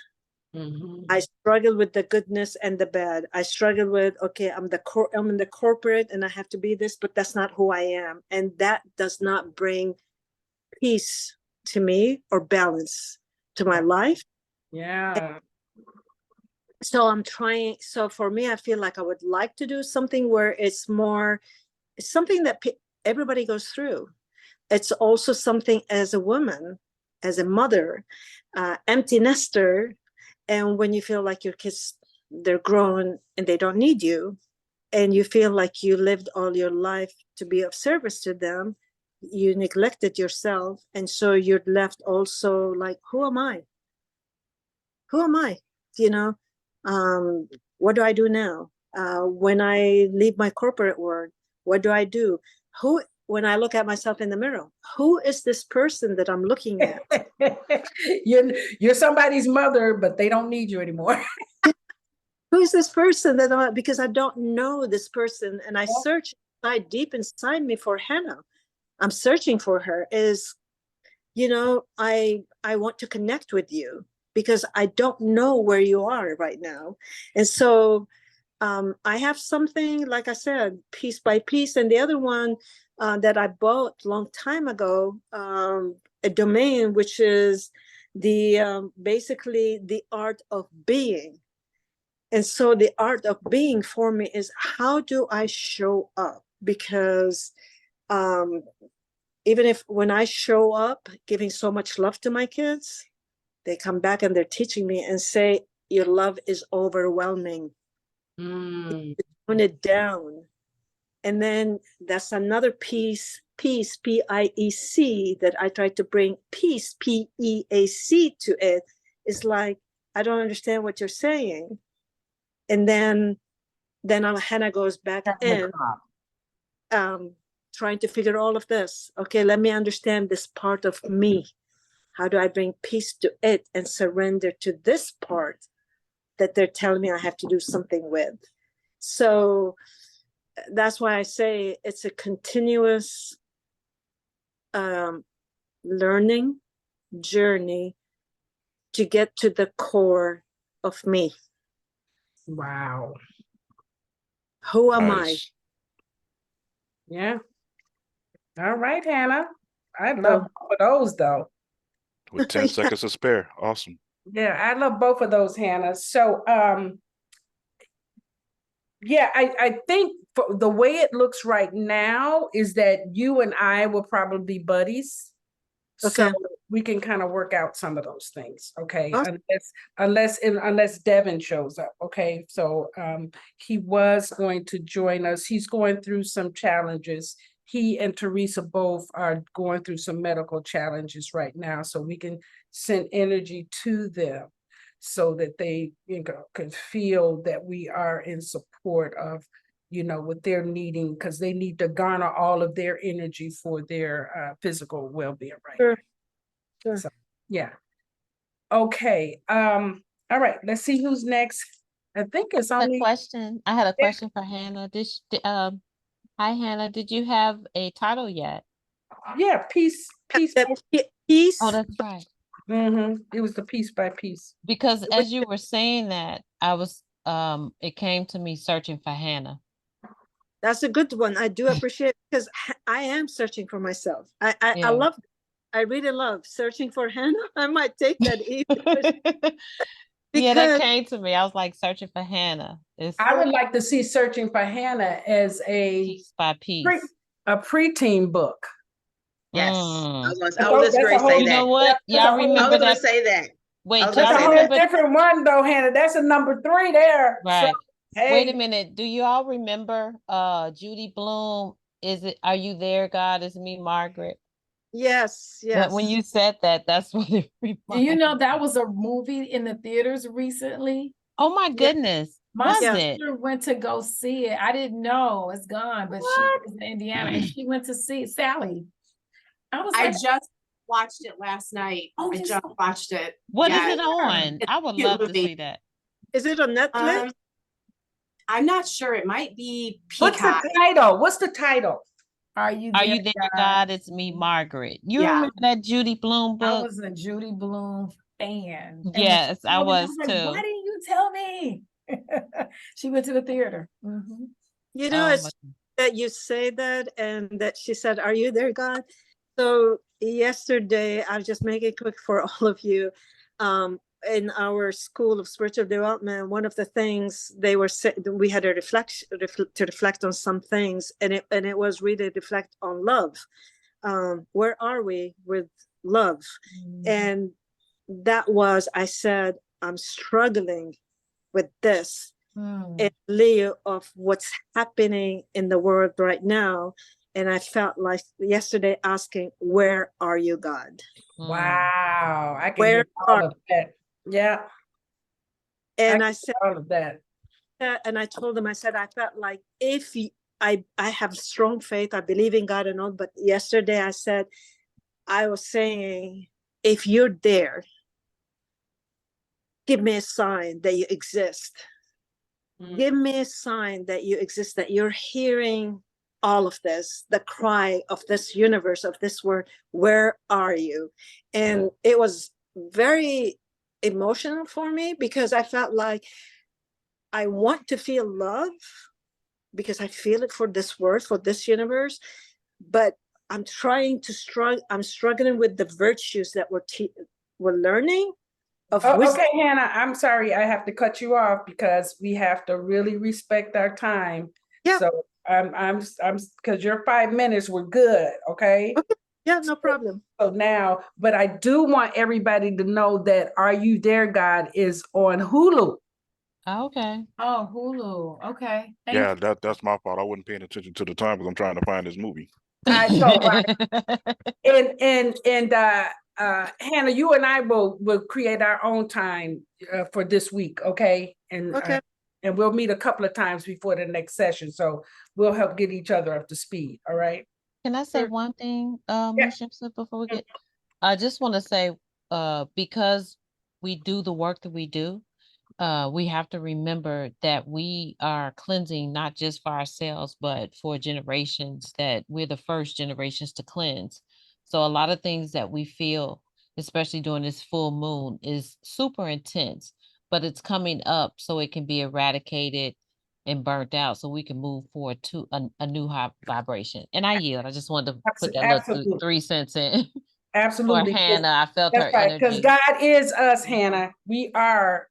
I struggled with the goodness and the bad. I struggled with, okay, I'm in the corporate and I have to be this, but that's not who I am. And that does not bring peace to me or balance to my life. Yeah. So I'm trying. So for me, I feel like I would like to do something where it's something that everybody goes through. It's also something as a woman, as a mother, empty nester. And when you feel like your kids, they're grown and they don't need you, and you feel like you lived all your life to be of service to them, you neglected yourself. And so you're left also like, who am I? Who am I? You know, what do I do now? When I leave my corporate world, what do I do? When I look at myself in the mirror, who is this person that I'm looking at? You're somebody's mother, but they don't need you anymore. Who is this person because I don't know this person, and I search deep inside me for Hannah. I'm searching for her. I want to connect with you because I don't know where you are right now, and so I have something, like I said, piece by piece, and the other one that I bought a long time ago, a domain which is basically the art of being. And so the art of being for me is, how do I show up? Because even if when I show up giving so much love to my kids, they come back and they're teaching me and say, your love is overwhelming. Tone it down. And then that's another piece, P-I-E-C, that I try to bring peace, P-E-A-C, to it. It's like, I don't understand what you're saying. And then Hannah goes back in, trying to figure all of this. Okay, let me understand this part of me. How do I bring peace to it and surrender to this part that they're telling me I have to do something with? So that's why I say it's a continuous learning journey to get to the core of me. Wow. Who am Nice. I? Yeah. All right, Hannah. I love both of those, though. With 10 seconds to spare. Awesome. Yeah, I love both of those, Hannah. So, yeah, I think the way it looks right now is that you and I will probably be buddies. Okay. So we can kind of work out some of those things, okay? Awesome. Unless Devin shows up, okay? So he was going to join us. He's going through some challenges. He and Teresa both are going through some medical challenges right now, so we can send energy to them so that they can feel that we are in support of what they're needing, because they need to garner all of their energy for their physical well-being right now. Sure. So, yeah. Okay. All right. Let's see who's next. I think it's only question. I had a question for Hannah. Hi Hannah, did you have a title yet? Yeah, piece. Piece. Oh, that's right. It was the piece by piece. Because as you were saying that, I was it came to me searching for Hannah. That's a good one. I do appreciate it, because I am searching for myself. I love it. I really love searching for Hannah. I might take that even. Yeah, that came to me. I was like, searching for Hannah. I would like to see Searching for Hannah as a piece by piece. A preteen book. Yes. Mm. I was just ready to say that. You know what? Y'all remember I was going that? to say that. Wait, That's y'all a whole remember different one though, Hannah. That's a number 3 there. Right. So, hey. Wait a minute. Do you all remember Judy Blume? Are you there, God? Is me, Margaret? Yes. When you said that, that's what it reminded Do you know that was a movie in the theaters recently? Oh my goodness. My Was it? sister went to go see it. I didn't know it's gone, but she was in Indiana and she went to see Sally. I was like, watched it last night. Oh, I you just saw- watched it. What is Yeah, it on? it's I a would cute love to movie. see that. Is it on Netflix? I'm not sure. It might be What's Peacock. the title? What's the title? Are you Are there, you there, God? God? It's me, Margaret. You Yeah. remember that Judy Blume I book? was a Judy Blume fan. And when she Yes, I told me, was like, too. why didn't you tell me? She went to the theater. You know, Oh it's my, that you say that and that she said, "Are you there, God?" So yesterday, I'll just make it quick for all of you. In our School of Spiritual Development, one of the things they were we had a reflect on some things, and it was really reflect on love. Where are we with love? And that was, I said, I'm struggling with this in lieu of what's happening in the world right now. And I felt like yesterday asking, where are you, God? Wow, I can Where hear all are, of that. Yeah, and I I said, all of that. and I told them, I said, I felt like if I have strong faith, I believe in God and all, but yesterday I said, I was saying, if you're there, give me a sign that you exist. Give me a sign that you exist, that you're hearing all of this, the cry of this universe, of this world. Where are you? And it was very emotional for me because I felt like I want to feel love because I feel it for this world, for this universe, but I'm trying to I'm struggling with the virtues that we're learning of wisdom. Okay, Hannah, I'm sorry, I have to cut you off because we have to really respect our time. Yeah. So I'm because your 5 minutes were good, okay? Yeah, no problem. So now, but I do want everybody to know that Are You There, God is on Hulu. okay. Oh, Hulu. Okay. Yeah, that's my fault. I wasn't paying attention to the time because I'm trying to find this movie. I know, right? And Hannah, you and I will create our own time for this week, okay? Okay. And we'll meet a couple of times before the next session, so we'll help get each other up to speed. All right. Can I say Sure. one thing, Yeah. Ms. Shemsu, before we get? I just want to say, because we do the work that we do, we have to remember that we are cleansing not just for ourselves, but for generations, that we're the first generations to cleanse. So a lot of things that we feel, especially during this full moon, is super intense, but it's coming up so it can be eradicated and burnt out so we can move forward to a new high vibration. And I yield. I just wanted to put that little Absolutely. 3 cents in for Absolutely. Hannah. I felt That's her right, because energy. God is us, Hannah. We are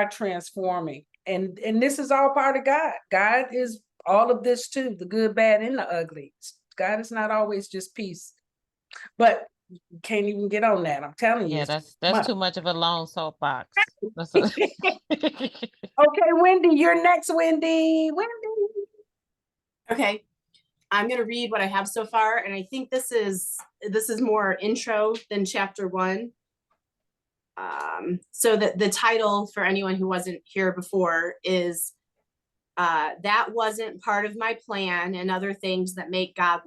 transforming, and this is all part of God. God is all of this too, the good, bad, and the ugly. God is not always just peace, but you can't even get on that. I'm telling you. Yeah, it's that's too much of a long soapbox. Okay, Wendy, you're next, Wendy. Okay. I'm going to read what I have so far, and I think this is more intro than chapter 1. So the title for anyone who wasn't here before is That Wasn't Part of My Plan and Other Things That Make God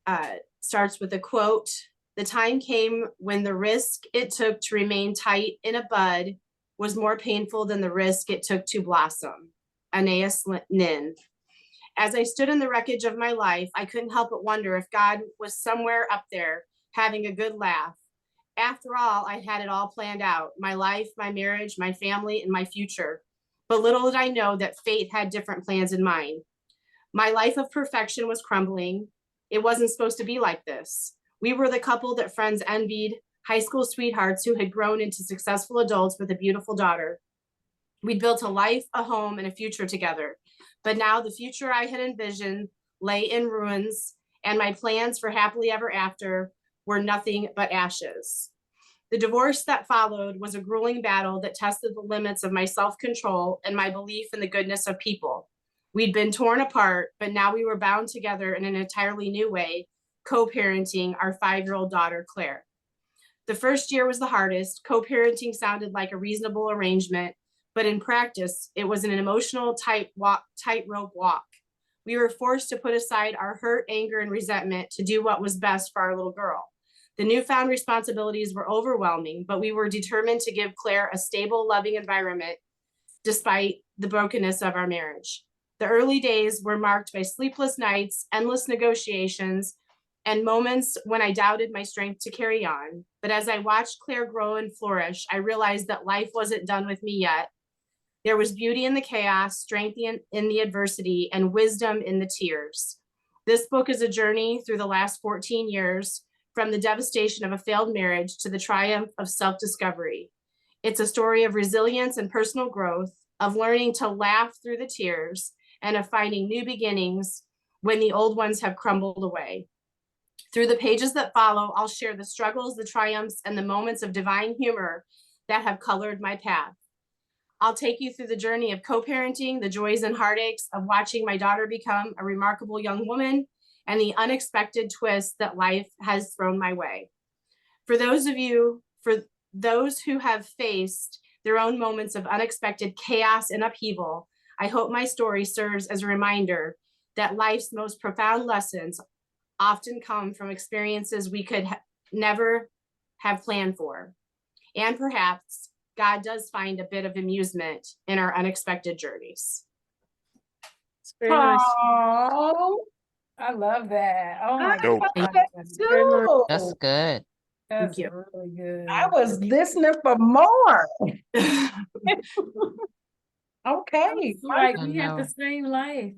Laugh. Starts with a quote. The time came when the risk it took to remain tight in a bud was more painful than the risk it took to blossom. Anais Nin. As I stood in the wreckage of my life, I couldn't help but wonder if God was somewhere up there having a good laugh. After all, I had it all planned out, my life, my marriage, my family, and my future. But little did I know that fate had different plans in mind. My life of perfection was crumbling. It wasn't supposed to be like this. We were the couple that friends envied, high school sweethearts who had grown into successful adults with a beautiful daughter. We'd built a life, a home, and a future together. But now the future I had envisioned lay in ruins, and my plans for happily ever after were nothing but ashes. The divorce that followed was a grueling battle that tested the limits of my self-control and my belief in the goodness of people. We'd been torn apart, but now we were bound together in an entirely new way, co-parenting our 5-year-old daughter, Claire. The first year was the hardest. Co-parenting sounded like a reasonable arrangement, but in practice, it was an emotional tightrope walk. We were forced to put aside our hurt, anger, and resentment to do what was best for our little girl. The newfound responsibilities were overwhelming, but we were determined to give Claire a stable, loving environment despite the brokenness of our marriage. The early days were marked by sleepless nights, endless negotiations, and moments when I doubted my strength to carry on. But as I watched Claire grow and flourish, I realized that life wasn't done with me yet. There was beauty in the chaos, strength in the adversity, and wisdom in the tears. This book is a journey through the last 14 years, from the devastation of a failed marriage to the triumph of self-discovery. It's a story of resilience and personal growth, of learning to laugh through the tears, and of finding new beginnings when the old ones have crumbled away. Through the pages that follow, I'll share the struggles, the triumphs, and the moments of divine humor that have colored my path. I'll take you through the journey of co-parenting, the joys and heartaches of watching my daughter become a remarkable young woman, and the unexpected twists that life has thrown my way. For those who have faced their own moments of unexpected chaos and upheaval, I hope my story serves as a reminder that life's most profound lessons often come from experiences we could never have planned for. And perhaps God does find a bit of amusement in our unexpected journeys. It's very nice. Oh, I love that. Oh my Dope. God. that's Very nice. good. That's good. That's you. really good. I was listening for more. Okay. Like I we have the know. same life.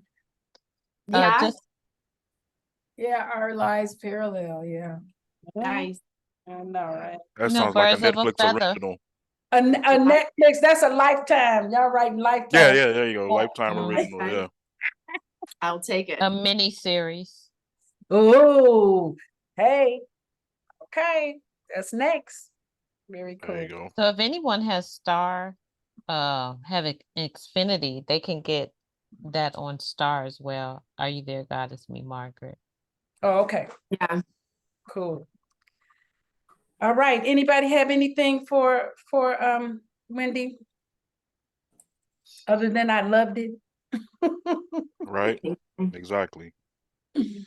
Yeah, Just Yeah, our lives parallel. Yeah. nice. I know, right? That No sounds like a birds of a Netflix feather. original. A Netflix, that's a Lifetime. Y'all writing Yeah, Lifetime. yeah, there you go. Lifetime Mm. original. Yeah. I'll take it. a mini series. Oh, hey. Okay. That's next. Very There you cool. go. So if anyone has Star, have Xfinity, they can get that on Star as well. Are You There, God? It's Me, Margaret. Oh, okay. Yeah. Cool. All right. Anybody have anything for Wendy? Other than I loved it. Right. Exactly. Okay.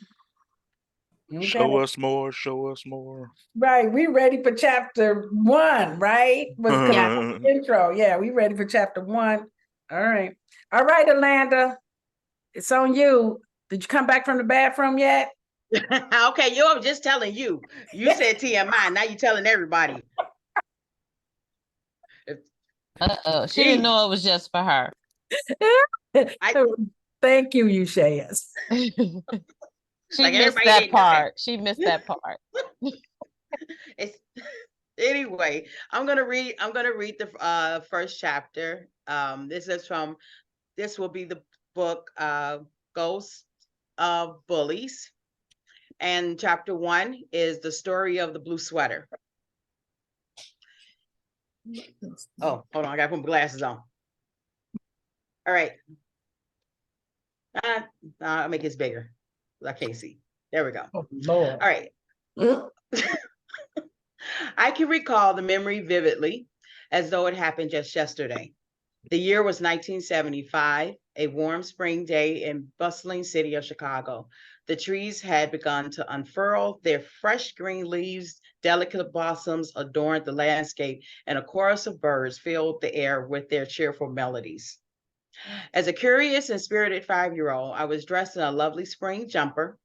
Show us more. Show us more. Right. We ready for chapter 1, right? Was the intro. Yeah, we ready for chapter 1. All right. All right, Alanda. It's on you. Did you come back from the bathroom yet? Okay, yo, I'm just telling you. You said TMI, now you're telling everybody. Uh-oh. She didn't know it was just for her. Thank you, Ushayas. She Like missed everybody that didn't know that. part. She missed that part. It's anyway, I'm gonna read the first chapter. This will be the book Ghosts of Bullies. And chapter 1 is the story of the blue sweater. Oh, hold on, I gotta put my glasses on. All right. I'll make this bigger. I can't see. There we go. Oh, Lord. All right. I can recall the memory vividly, as though it happened just yesterday. The year was 1975, a warm spring day in bustling city of Chicago. The trees had begun to unfurl, their fresh green leaves, delicate blossoms adorned the landscape, and a chorus of birds filled the air with their cheerful melodies. As a curious and spirited 5-year-old, I was dressed in a lovely spring jumper,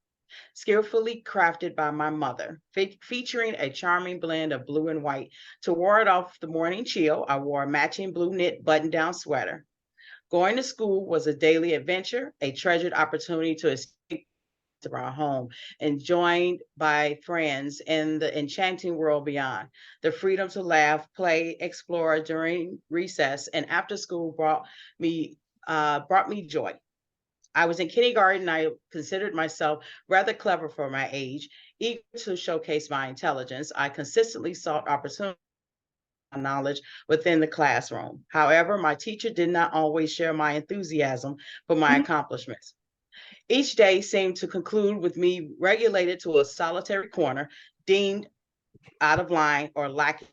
skillfully crafted by my mother, featuring a charming blend of blue and white. To ward off the morning chill, I wore a matching blue knit button-down sweater. Going to school was a daily adventure, a treasured opportunity to escape from our home and joined by friends in the enchanting world beyond. The freedom to laugh, play, explore during recess and after school brought me joy. I was in kindergarten. I considered myself rather clever for my age, eager to showcase my intelligence. I consistently sought opportunities and knowledge within the classroom. However, my teacher did not always share my enthusiasm for my accomplishments. Each day seemed to conclude with me relegated to a solitary corner, deemed out of line or lacking.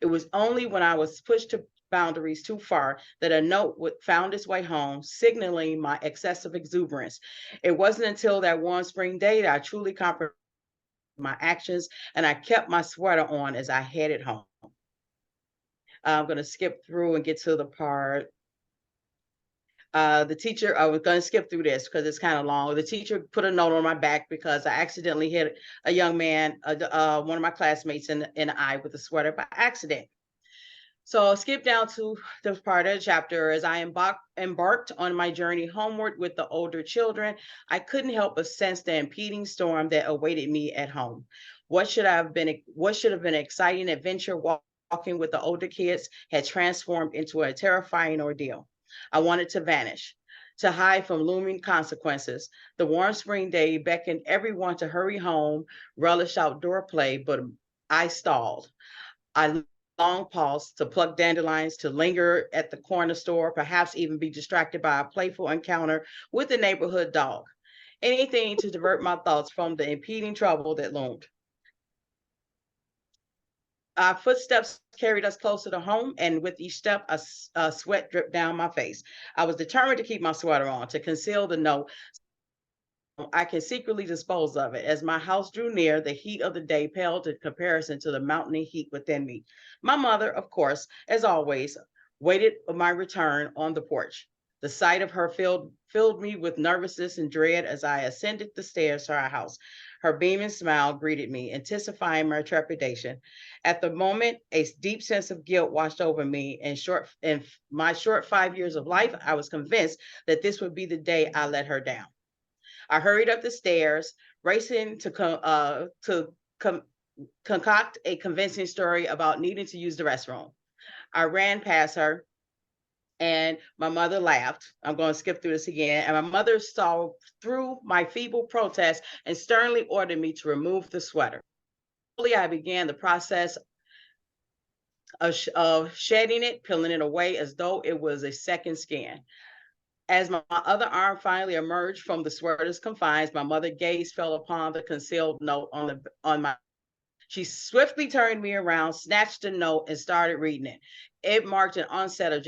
It was only when I was pushed to boundaries too far that a note found its way home, signaling my excessive exuberance. It wasn't until that one spring day that I truly comprehended my actions, and I kept my sweater on as I headed home. I'm going to skip through and get to the part. The teacher, I was going to skip through this because it's kind of long. The teacher put a note on my back because I accidentally hit a young man, one of my classmates, in the eye with a sweater by accident. So I'll skip down to the part of the chapter. As I embarked on my journey homeward with the older children, I couldn't help but sense the impending storm that awaited me at home. What should have been an exciting adventure walking with the older kids had transformed into a terrifying ordeal. I wanted to vanish, to hide from looming consequences. The warm spring day beckoned everyone to hurry home, relish outdoor play, but I stalled. I long pause to pluck dandelions, to linger at the corner store, perhaps even be distracted by a playful encounter with a neighborhood dog. Anything to divert my thoughts from the impending trouble that loomed. Our footsteps carried us closer to home, and with each step, a sweat dripped down my face. I was determined to keep my sweater on, to conceal the note I can secretly dispose of it. As my house drew near, the heat of the day paled in comparison to the mounting heat within me. My mother, of course, as always, waited for my return on the porch. The sight of her filled me with nervousness and dread as I ascended the stairs to our house. Her beaming smile greeted me, intensifying my trepidation. At the moment, a deep sense of guilt washed over me. In my short 5 years of life, I was convinced that this would be the day I let her down. I hurried up the stairs, racing to concoct a convincing story about needing to use the restroom. I ran past her, and my mother laughed. I'm going to skip through this again. And my mother saw through my feeble protest and sternly ordered me to remove the sweater. Slowly, I began the process of shedding it, peeling it away as though it was a second skin. As my other arm finally emerged from the sweater's confines, my mother's gaze fell upon the concealed note on my. She swiftly turned me around, snatched the note, and started reading it. It marked an onset of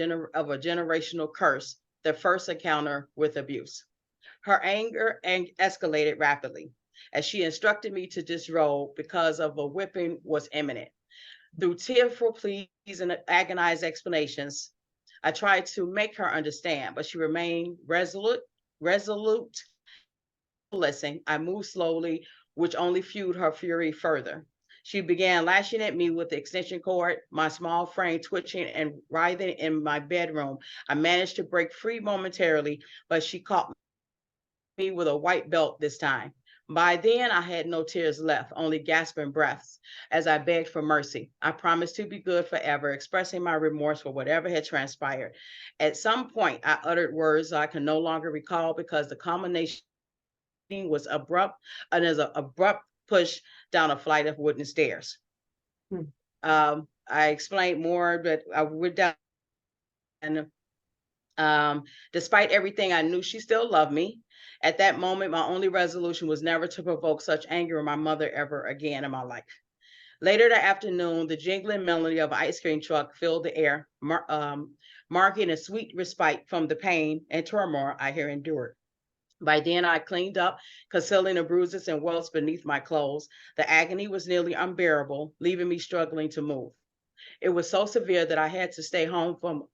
a generational curse, the first encounter with abuse. Her anger escalated rapidly as she instructed me to disrobe because of a whipping was imminent. Through tearful pleas and agonized explanations, I tried to make her understand, but she remained resolute. Listen, I moved slowly, which only fueled her fury further. She began lashing at me with the extension cord, my small frame twitching and writhing in my bedroom. I managed to break free momentarily, but she caught me with a white belt this time. By then, I had no tears left, only gasping breaths as I begged for mercy. I promised to be good forever, expressing my remorse for whatever had transpired. At some point, I uttered words I can no longer recall because the combination was abrupt, and as an abrupt push down a flight of wooden stairs. I explained more, but we're down. And despite everything, I knew she still loved me. At that moment, my only resolution was never to provoke such anger in my mother ever again in my life. Later that afternoon, the jingling melody of an ice cream truck filled the air, marking a sweet respite from the pain and turmoil I had endured. By then, I cleaned up, concealing the bruises and welts beneath my clothes. The agony was nearly unbearable, leaving me struggling to move. It was so severe that I had to stay home from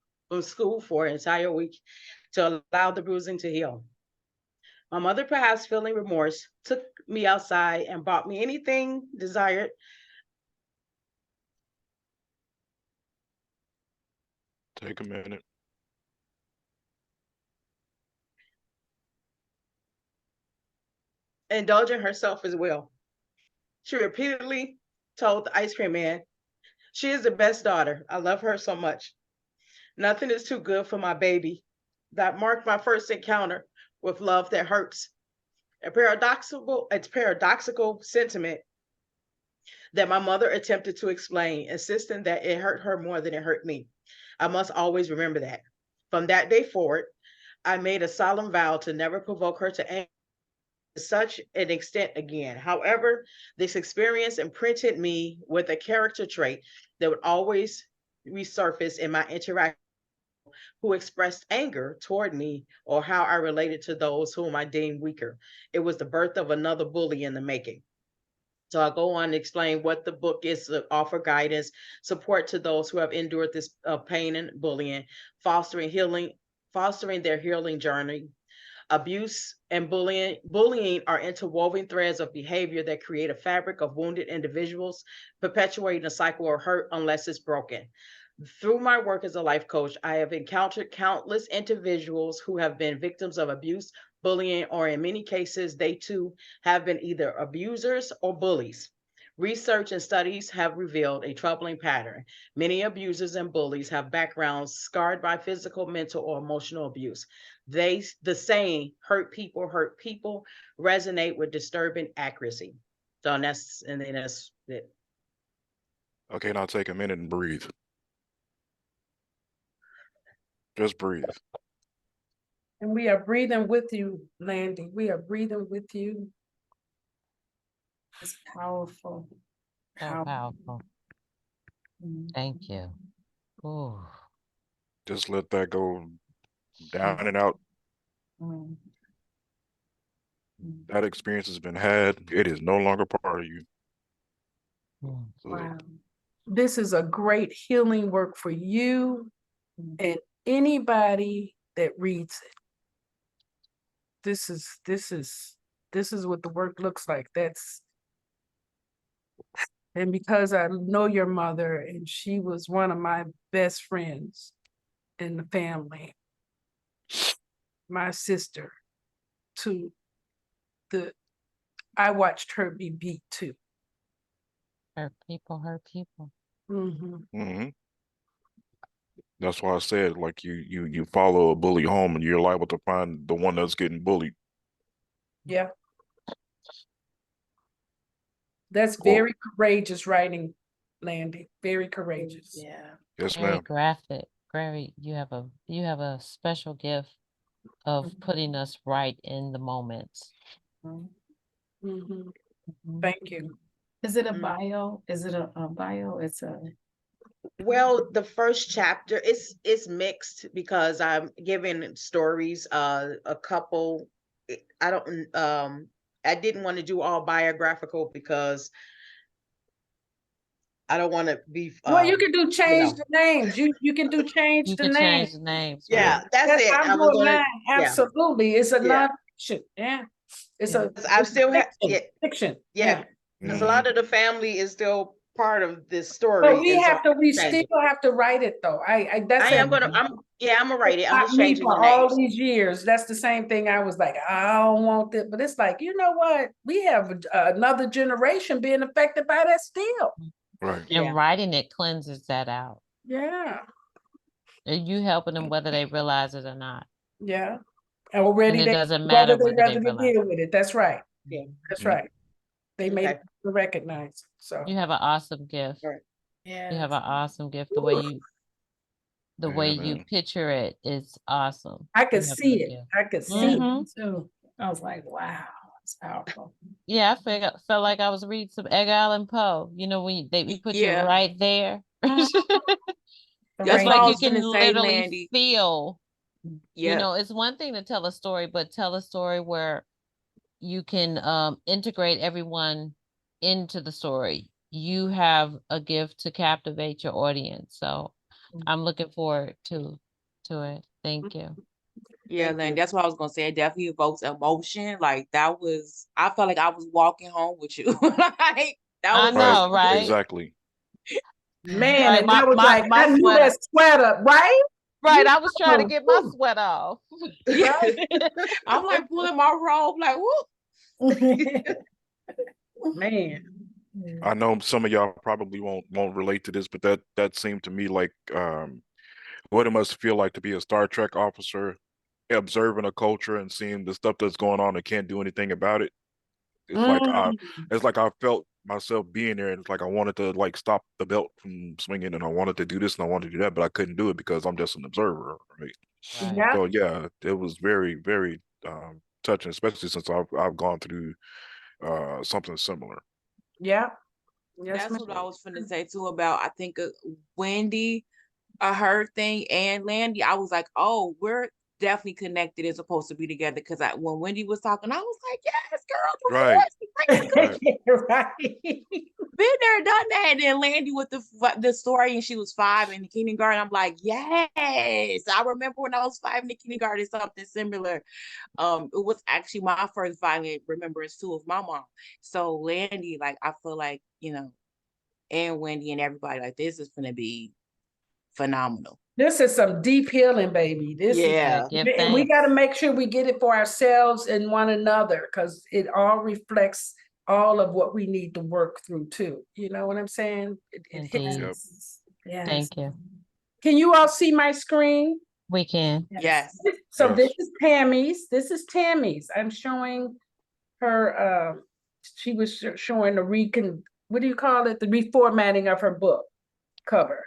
school for an entire week to allow the bruising to heal. My mother, perhaps feeling remorse, took me outside and bought me anything desired. Take a minute. Indulging herself as well. She repeatedly told the ice cream man, "She is the best daughter. I love her so much. Nothing is too good for my baby." That marked my first encounter with love that hurts. A paradoxical sentiment that my mother attempted to explain, insisting that it hurt her more than it hurt me. I must always remember that. From that day forward, I made a solemn vow to never provoke her to anger to such an extent again. However, this experience imprinted me with a character trait that would always resurfaced in my interaction who expressed anger toward me or how I related to those whom I deemed weaker. It was the birth of another bully in the making. So I'll go on to explain what the book is to offer guidance, support to those who have endured this pain and bullying, fostering their healing journey. Abuse and bullying are interwoven threads of behavior that create a fabric of wounded individuals, perpetuating a cycle of hurt unless it's broken. Through my work as a life coach, I have encountered countless individuals who have been victims of abuse, bullying, or in many cases, they too have been either abusers or bullies. Research and studies have revealed a troubling pattern. Many abusers and bullies have backgrounds scarred by physical, mental, or emotional abuse. The saying hurt people resonate with disturbing accuracy. So that's it. Okay, now take a minute and breathe. Just breathe. And we are breathing with you, Landy. We are breathing with you. It's powerful. So powerful. Thank you. Ooh. Just let that go down and out. That experience has been had. It is no longer part of you. So, Wow. This is a great healing work for you and anybody that reads it. This is what the work looks like. And because I know your mother and she was one of my best friends in the family, my sister, I watched her be beat too. Hurt people, hurt people. That's why I said, like, you follow a bully home and you're liable to find the one that's getting bullied. Yeah. That's very courageous writing, Landy. Very courageous. Yeah. Yes, Very ma'am. graphic. Very, you have a special gift of putting us right in the moments. Thank you. Is it a bio? Is it a bio? It's a Well, the first chapter it's mixed because I'm giving stories. A couple. I didn't want to do all biographical because I don't want to be. Well, you can do change the names. You can do change You the can names. change the names. Yeah, that's it. I'm I was doing gonna. mine. Yeah. Absolutely. It's a Yeah. nonfiction. Yeah. It's Yeah. I it's still have. fiction. Yeah. Fiction. Yeah. Because a lot of the family is still part of this story. But we and so have to. We I'm still changing. have to write it though. That's I am gonna. I'm gonna write it. I'm not just me changing the for all names. these years. That's the same thing. I was like, I don't want it, but it's like, you know what? We have another generation being affected by that still. Right. And Yeah. writing it cleanses that out. Yeah. And you helping them whether they realize it or not. Yeah. And Already it they doesn't matter whether they realize. deal with it. That's right. Yeah. That's right. They made Okay. it recognize. So You have an awesome gift. Right. yeah. You have an awesome gift. The way you man. picture it is awesome. I could You have a see good it. gift. I could see Yeah, it. me too. I was like, wow, it's powerful. Yeah, I felt like I was reading some Edgar Allan Poe. You know, when we put you Yeah. right there. That's It's what I like you was can gonna say, literally Landy. feel. Yeah. You know, it's one thing to tell a story, but tell a story where you can integrate everyone into the story. You have a gift to captivate your audience. So I'm looking forward to it. Thank you. Yeah, Thank Landy, you. that's what I was gonna say. It definitely evokes emotion. Like I felt like I was walking home with you. Like that I was know, Right. right? Exactly. Man, Like and I was like, my I knew sweater. that sweater, right? Right, I was trying to get my Ooh. sweat off. Yeah. I'm like pulling my robe, like whoop. Man. I know some of y'all probably won't relate to this, but that seemed to me like what it must feel like to be a Star Trek officer, observing a culture and seeing the stuff that's going on and can't do anything about it. It's like I felt myself being there, and it's like I wanted to like stop the belt from swinging, and I wanted to do this and I wanted to do that, but I couldn't do it because I'm just an observer, right? Right. Yeah. So yeah, it was very, very touching, especially since I've gone through something similar. Yeah. Yes, That's ma'am. what I was finna say too about I think Wendy a her thing and Landy, I was like, oh, we're definitely connected and supposed to be together. Because when Wendy was talking, I was like, yes, girl, Right. divorce. Right. Been there, done that. And then Landy with the story, and she was 5 in the kindergarten. I'm like, yes, I remember when I was 5 in the kindergarten, something similar. It was actually my first violent remembrance too of my mom. So Landy, like, I feel like, and Wendy and everybody, like, this is gonna be phenomenal. This is some deep healing, baby. This Yeah. Give and we thanks. got to make sure we get it for ourselves and one another, because it all reflects all of what we need to work through too. You know what I'm saying? It hits. Indeed. Yep. Yes. Thank you. Can you all see my screen? We can. Yes. So Yes. this is Tammy's. This is Tammy's. I'm showing her. She was showing the what do you call it? The reformatting of her book cover.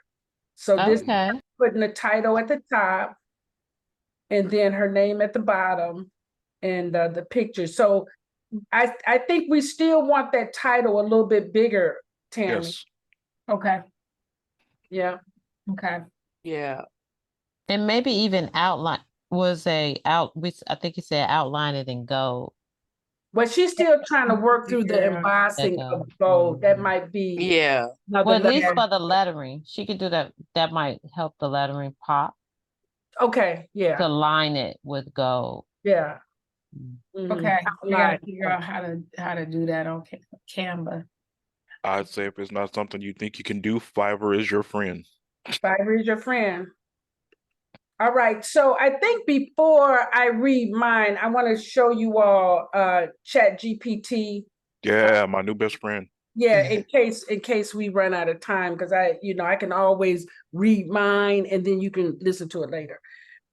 So this Okay. is putting the title at the top, and then her name at the bottom, and the picture. So I think we still want that title a little bit bigger, Tammy. Yes. Okay. Yeah. Okay. Yeah. And maybe even outline I think you said outline it in gold. But she's still trying to work through the Yeah. embossing Echo. of gold. That might be Yeah. another Well, at least level. for the lettering, she could do that. That might help the lettering pop Okay, to yeah, line it with gold. yeah. Mm. Mhm. Okay. We Outline. gotta figure out how to do that on Canva. I'd say if it's not something you think you can do, Fiverr is your friend. Fiverr is your friend. All right, so I think before I read mine, I want to show you all Chat GPT. Yeah, my new best friend. Yeah, in case we run out of time, because I can always read mine and then you can listen to it later.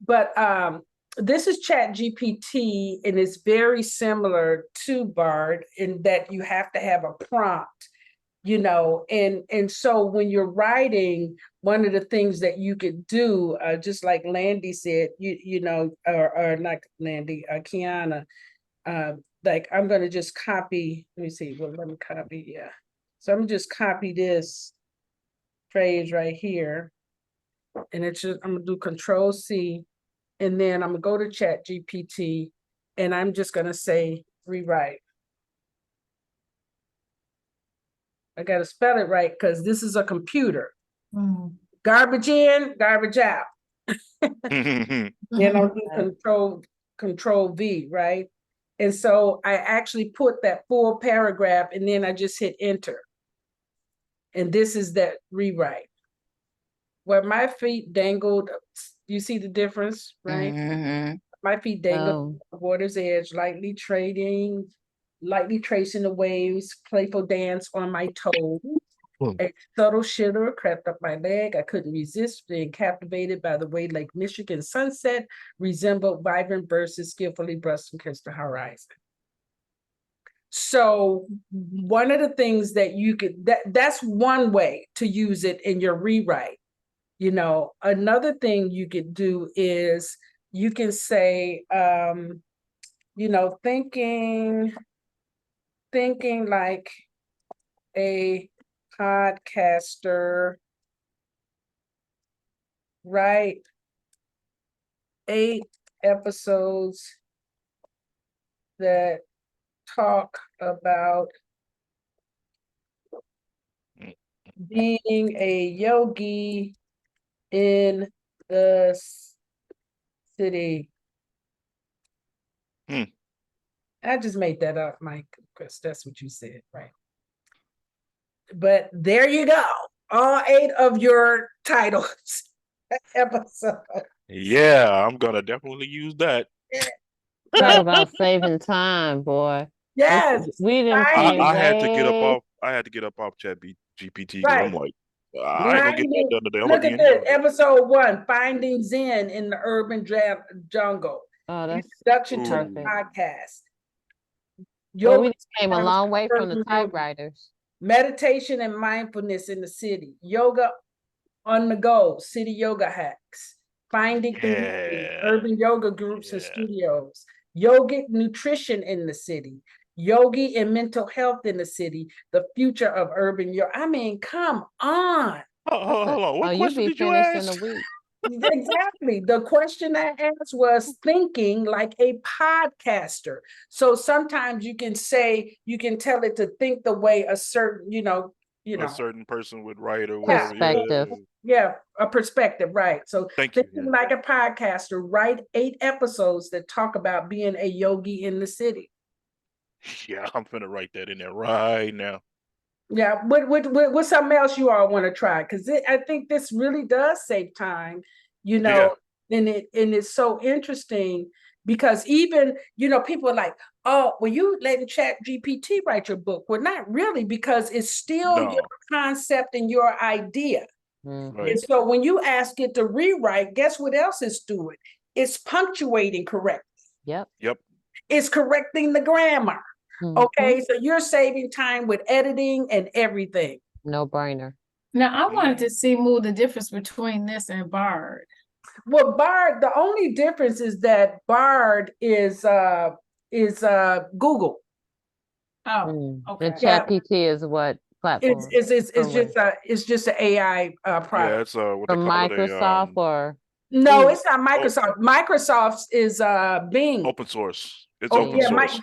But this is Chat GPT, and it's very similar to Bard in that you have to have a prompt, and so when you're writing, one of the things that you could do, just like Landy said, or not Landy, Kiana, like I'm gonna just copy. Let me see. Well, let me copy. Yeah. So I'm gonna just copy this phrase right here, and I'm gonna do Control C, and then I'm gonna go to Chat GPT, and I'm just gonna say rewrite. I gotta spell it right because this is a computer. Garbage in, garbage out. Then I'll do Control V, right? And so I actually put that full paragraph, and then I just hit enter. And this is that rewrite. Where my feet dangled, you see the difference, right? Mhm. My feet dangled on the water's edge, lightly tracing the waves, playful dance on my toes. A subtle shiver crept up my leg. I couldn't resist being captivated by the way Lake Michigan sunset resembled vibrant verses skillfully brushed against the horizon. So one of the things that you could, that's one way to use it in your rewrite. Another thing you could do is you can say, thinking like a podcaster, write 8 episodes that talk about being a yogi in the city. I just made that up, Mike, Chris. That's what you said, right? But there you go. All 8 of your titles episode. Yeah, I'm gonna definitely use that. Talk about saving time, boy. Yes. We didn't I, pay I had to get up way. off. I had to get up off Chat GPT because I'm Right. like, I ain't gonna get that done today. I'm Look gonna at be this, in here. episode 1, Finding Zen in the Urban Jungle. Oh, that's Introduction to the perfect. podcast. Well, we Yoga came a long way from the typewriters. Meditation and mindfulness in the city. Yoga on the go. City yoga hacks. Finding community. Urban yoga groups and studios. Yogic nutrition in the city. Yogi and mental health in the city. The future of urban yoga. I mean, come on. Hold on. What Oh, you question be did you finished in a ask? week. Exactly. The question I asked was thinking like a podcaster. So sometimes you can say, you can tell it to think the way a certain, A certain person would write or yeah, whatever. Yeah. Perspective. yeah, a perspective, right? So Thank you. thinking like a podcaster, write 8 episodes that talk about being a yogi in the city. Yeah, I'm gonna write that in there right now. Yeah, what's something else you all want to try? Because I think this really does save time, Yeah. and it's so interesting because even people are like, oh, well, you letting Chat GPT write your book. Well, not really, because it's still your No. concept and your idea. Mhm. Right. And so when you ask it to rewrite, guess what else it's doing? It's punctuating correctly. Yep. Yep. It's correcting the grammar. Mhm. Okay, so you're saving time with editing and everything. No brainer. Now, I wanted to see more the difference between this and Bard. Well, Bard, the only difference is that Bard is Google. Oh, okay. And ChatGPT is what platform? It's just an AI Yeah, product. it's what they From call it Microsoft or No, Google? it's not Microsoft. Microsoft's is Bing. open source. It's Oh open yeah, source.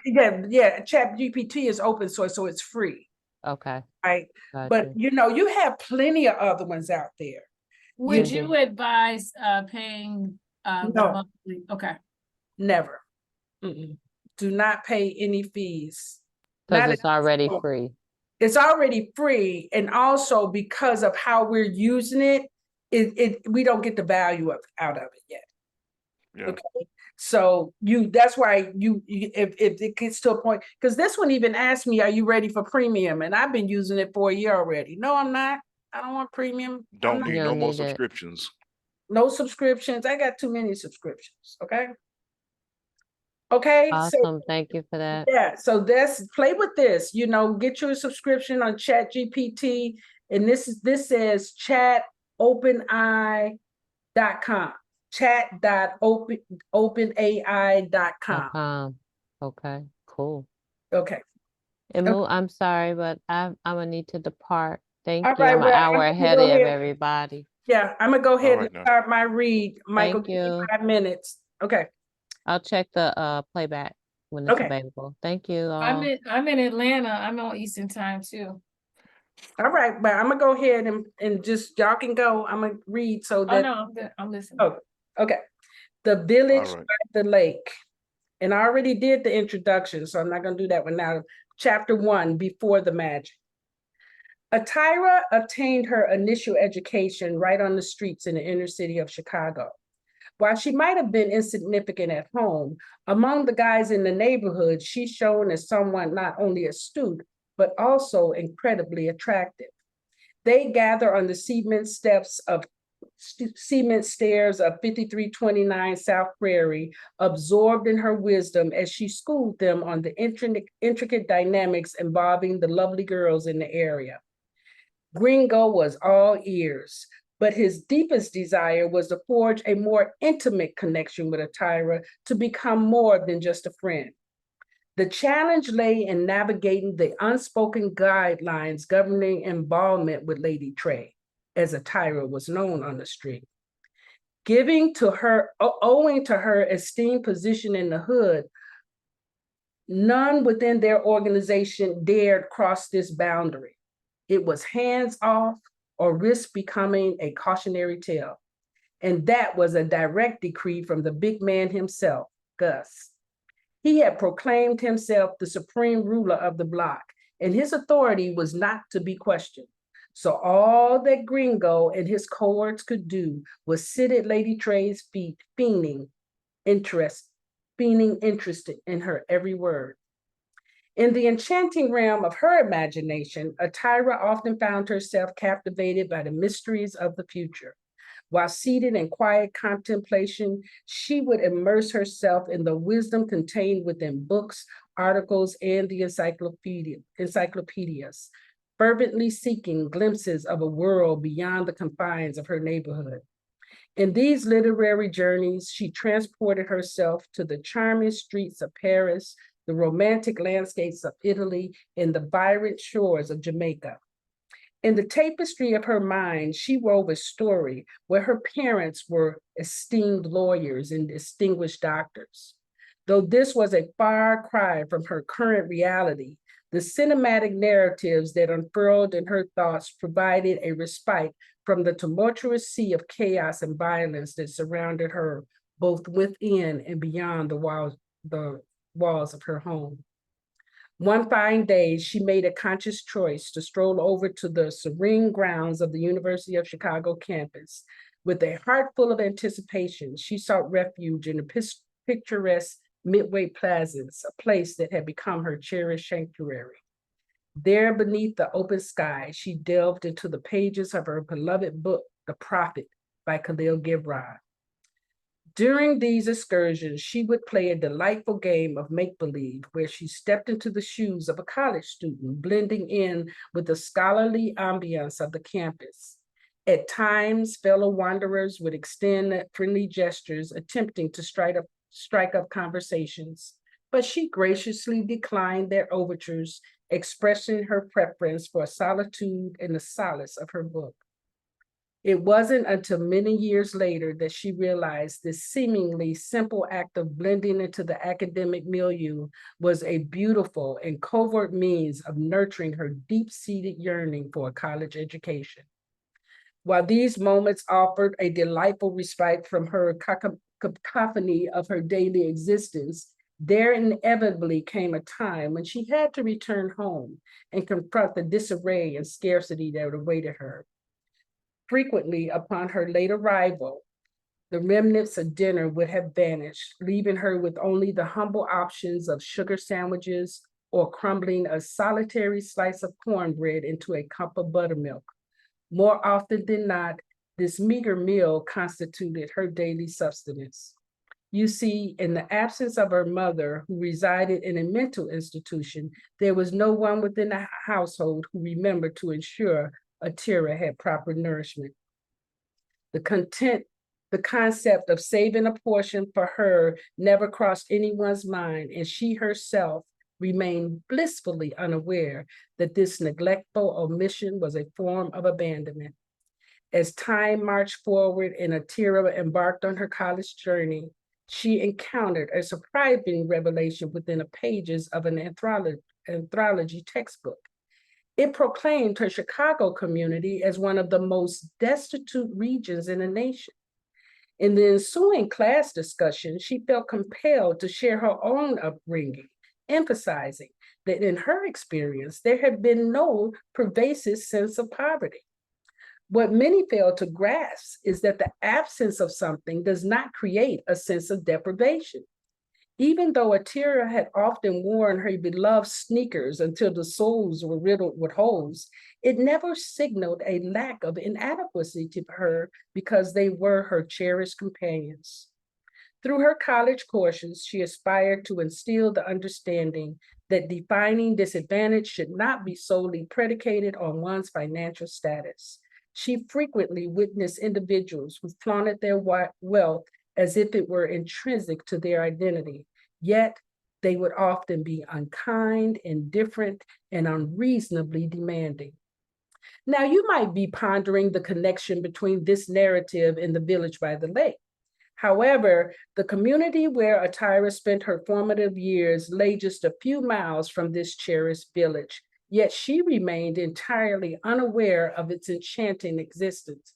Chat GPT is open source, so it's free, Okay. right? Gotcha. But you have plenty of other ones out there. Would You you advise paying the No. monthly? Okay. Never. Mm-mm. Do not pay any fees. Because Not it's already all. free. It's already free, and also because of how we're using it, we don't get the value out of it yet. Yeah. Okay, so that's why if it gets to a point, because this one even asked me, "Are you ready for premium?" And I've been using it for a year already. No, I'm not. I don't want premium. Don't I'm need You no don't more need it. subscriptions. no subscriptions. I got too many subscriptions. Okay, so Awesome. Thank you for that. yeah, so play with this. Get your subscription on Chat GPT, and this says chatopenai.com. Chat.openai.com. Okay, cool. Okay. And Okay. I'm sorry, but I'm gonna need to depart. Thank All you. right, I'm an well, hour I'm gonna ahead go of ahead. everybody. Yeah, I'm gonna go ahead right and now. start my read. Michael, Thank give me you. 5 minutes. Okay. I'll check the playback when it's Okay. available. Thank you I'm all. in Atlanta. I'm on Eastern time too. All right, but I'm gonna go ahead and just y'all can go. I'm gonna read so Oh that no, I'm good. I'm listening. oh, okay. The Village All right. by the Lake. And I already did the introduction, so I'm not going to do that one now. Chapter 1, Before the Magic. Atira obtained her initial education right on the streets in the inner city of Chicago. While she might have been insignificant at home, among the guys in the neighborhood, she's shown as someone not only astute, but also incredibly attractive. They gather on the cement stairs of 5329 South Prairie, absorbed in her wisdom as she schooled them on the intricate dynamics involving the lovely girls in the area. Gringo was all ears, but his deepest desire was to forge a more intimate connection with Atira, to become more than just a friend. The challenge lay in navigating the unspoken guidelines governing involvement with Lady Trey, as Atira was known on the street. Owing to her esteemed position in the hood, none within their organization dared cross this boundary. It was hands off or risk becoming a cautionary tale. And that was a direct decree from the big man himself, Gus. He had proclaimed himself the supreme ruler of the block, and his authority was not to be questioned. So all that Gringo and his cohorts could do was sit at Lady Trey's feet, feigning interest in her every word. In the enchanting realm of her imagination, Atira often found herself captivated by the mysteries of the future. While seated in quiet contemplation, she would immerse herself in the wisdom contained within books, articles, and the encyclopedias, fervently seeking glimpses of a world beyond the confines of her neighborhood. In these literary journeys, she transported herself to the charming streets of Paris, the romantic landscapes of Italy, and the vibrant shores of Jamaica. In the tapestry of her mind, she wove a story where her parents were esteemed lawyers and distinguished doctors. Though this was a far cry from her current reality, the cinematic narratives that unfurled in her thoughts provided a respite from the tumultuous sea of chaos and violence that surrounded her, both within and beyond the walls of her home. One fine day, she made a conscious choice to stroll over to the serene grounds of the University of Chicago campus. With a heart full of anticipation, she sought refuge in the picturesque Midway Plazas, a place that had become her cherished sanctuary. There, beneath the open sky, she delved into the pages of her beloved book, The Prophet, by Khalil Gibran. During these excursions, she would play a delightful game of make-believe where she stepped into the shoes of a college student, blending in with the scholarly ambiance of the campus. At times, fellow wanderers would extend friendly gestures, attempting to strike up conversations, but she graciously declined their overtures, expressing her preference for solitude and the solace of her book. It wasn't until many years later that she realized this seemingly simple act of blending into the academic milieu was a beautiful and covert means of nurturing her deep-seated yearning for a college education. While these moments offered a delightful respite from her cacophony of her daily existence, there inevitably came a time when she had to return home and confront the disarray and scarcity that awaited her. Frequently, upon her late arrival, the remnants of dinner would have vanished, leaving her with only the humble options of sugar sandwiches or crumbling a solitary slice of cornbread into a cup of buttermilk. More often than not, this meager meal constituted her daily sustenance. You see, in the absence of her mother, who resided in a mental institution, there was no one within the household who remembered to ensure Atira had proper nourishment. The concept of saving a portion for her never crossed anyone's mind, and she herself remained blissfully unaware that this neglectful omission was a form of abandonment. As time marched forward and Atira embarked on her college journey, she encountered a surprising revelation within the pages of an anthology textbook. It proclaimed her Chicago community as one of the most destitute regions in the nation. In the ensuing class discussion, she felt compelled to share her own upbringing, emphasizing that in her experience, there had been no pervasive sense of poverty. What many fail to grasp is that the absence of something does not create a sense of deprivation. Even though Atira had often worn her beloved sneakers until the soles were riddled with holes, it never signaled a lack of inadequacy to her because they were her cherished companions. Through her college courses, she aspired to instill the understanding that defining disadvantage should not be solely predicated on one's financial status. She frequently witnessed individuals who flaunted their wealth as if it were intrinsic to their identity, yet they would often be unkind, indifferent, and unreasonably demanding. Now, you might be pondering the connection between this narrative and the village by the lake. However, the community where Atira spent her formative years lay just a few miles from this cherished village, yet she remained entirely unaware of its enchanting existence.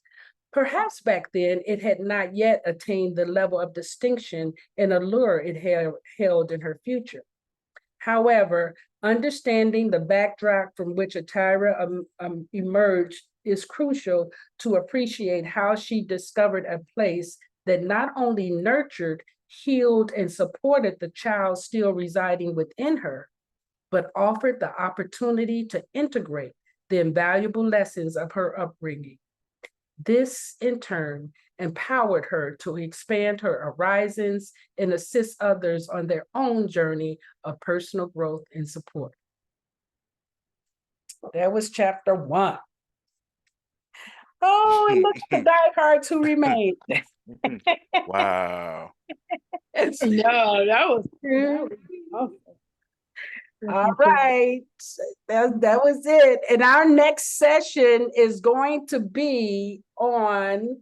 Perhaps back then it had not yet attained the level of distinction and allure it held in her future. However, understanding the backdrop from which Atira emerged is crucial to appreciate how she discovered a place that not only nurtured, healed, and supported the child still residing within her, but offered the opportunity to integrate the invaluable lessons of her upbringing. This, in turn, empowered her to expand her horizons and assist others on their own journey of personal growth and support. That was chapter 1. Oh, and look at the diehards who remain. Wow. No, that was awesome. All right. That was it. And our next session is going to be on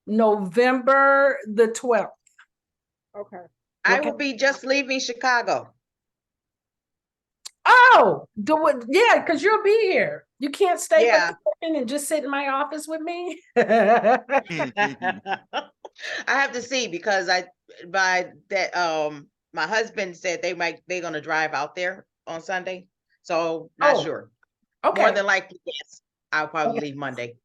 November the 12th. Okay. I Okay. will be just leaving Chicago. Oh, yeah, because you'll be here. You can't stay Yeah. with me and just sit in my office with me. I have to see because my husband said they're gonna drive out there on Sunday. So not Oh, sure. Okay. More than likely, yes. I'll probably leave Monday.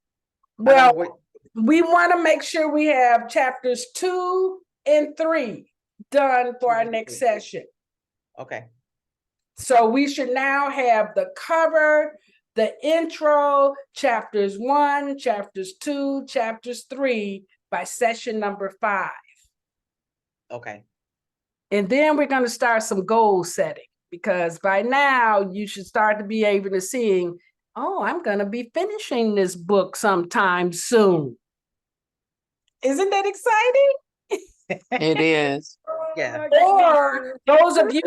Well, we want to make sure we have chapters 2 and 3 done for our next session. Okay. So we should now have the cover, the intro, chapters 1, chapters 2, chapters 3 by session number 5. Okay. And then we're going to start some goal setting, because by now you should start to be able to see, oh, I'm going to be finishing this book sometime soon. Isn't that exciting? It is. Yeah. Or those of you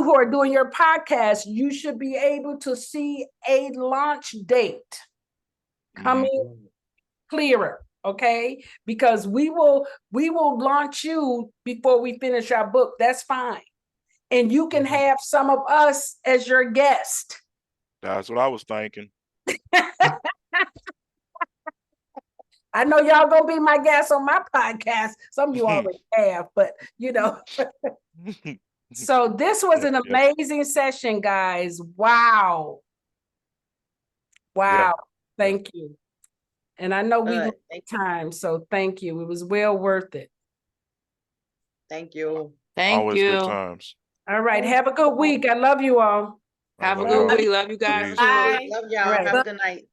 who are doing your podcast, you should be able to see a launch date coming clearer, okay? Because we will launch you before we finish our book. That's fine. And you can have some of us as your guest. That's what I was thinking. I know y'all gonna be my guests on my podcast. Some of you already have, but you know. So this was an amazing session, guys. Wow. Yeah. Thank you. And I know we Good. lost time, so thank you. It was well worth it. Thank you. Thank Always you. good times. All right. Have a good week. I love you all. Have a Love good y'all. week. Love you guys Peace. too. Love y'all. All right. Have a good night.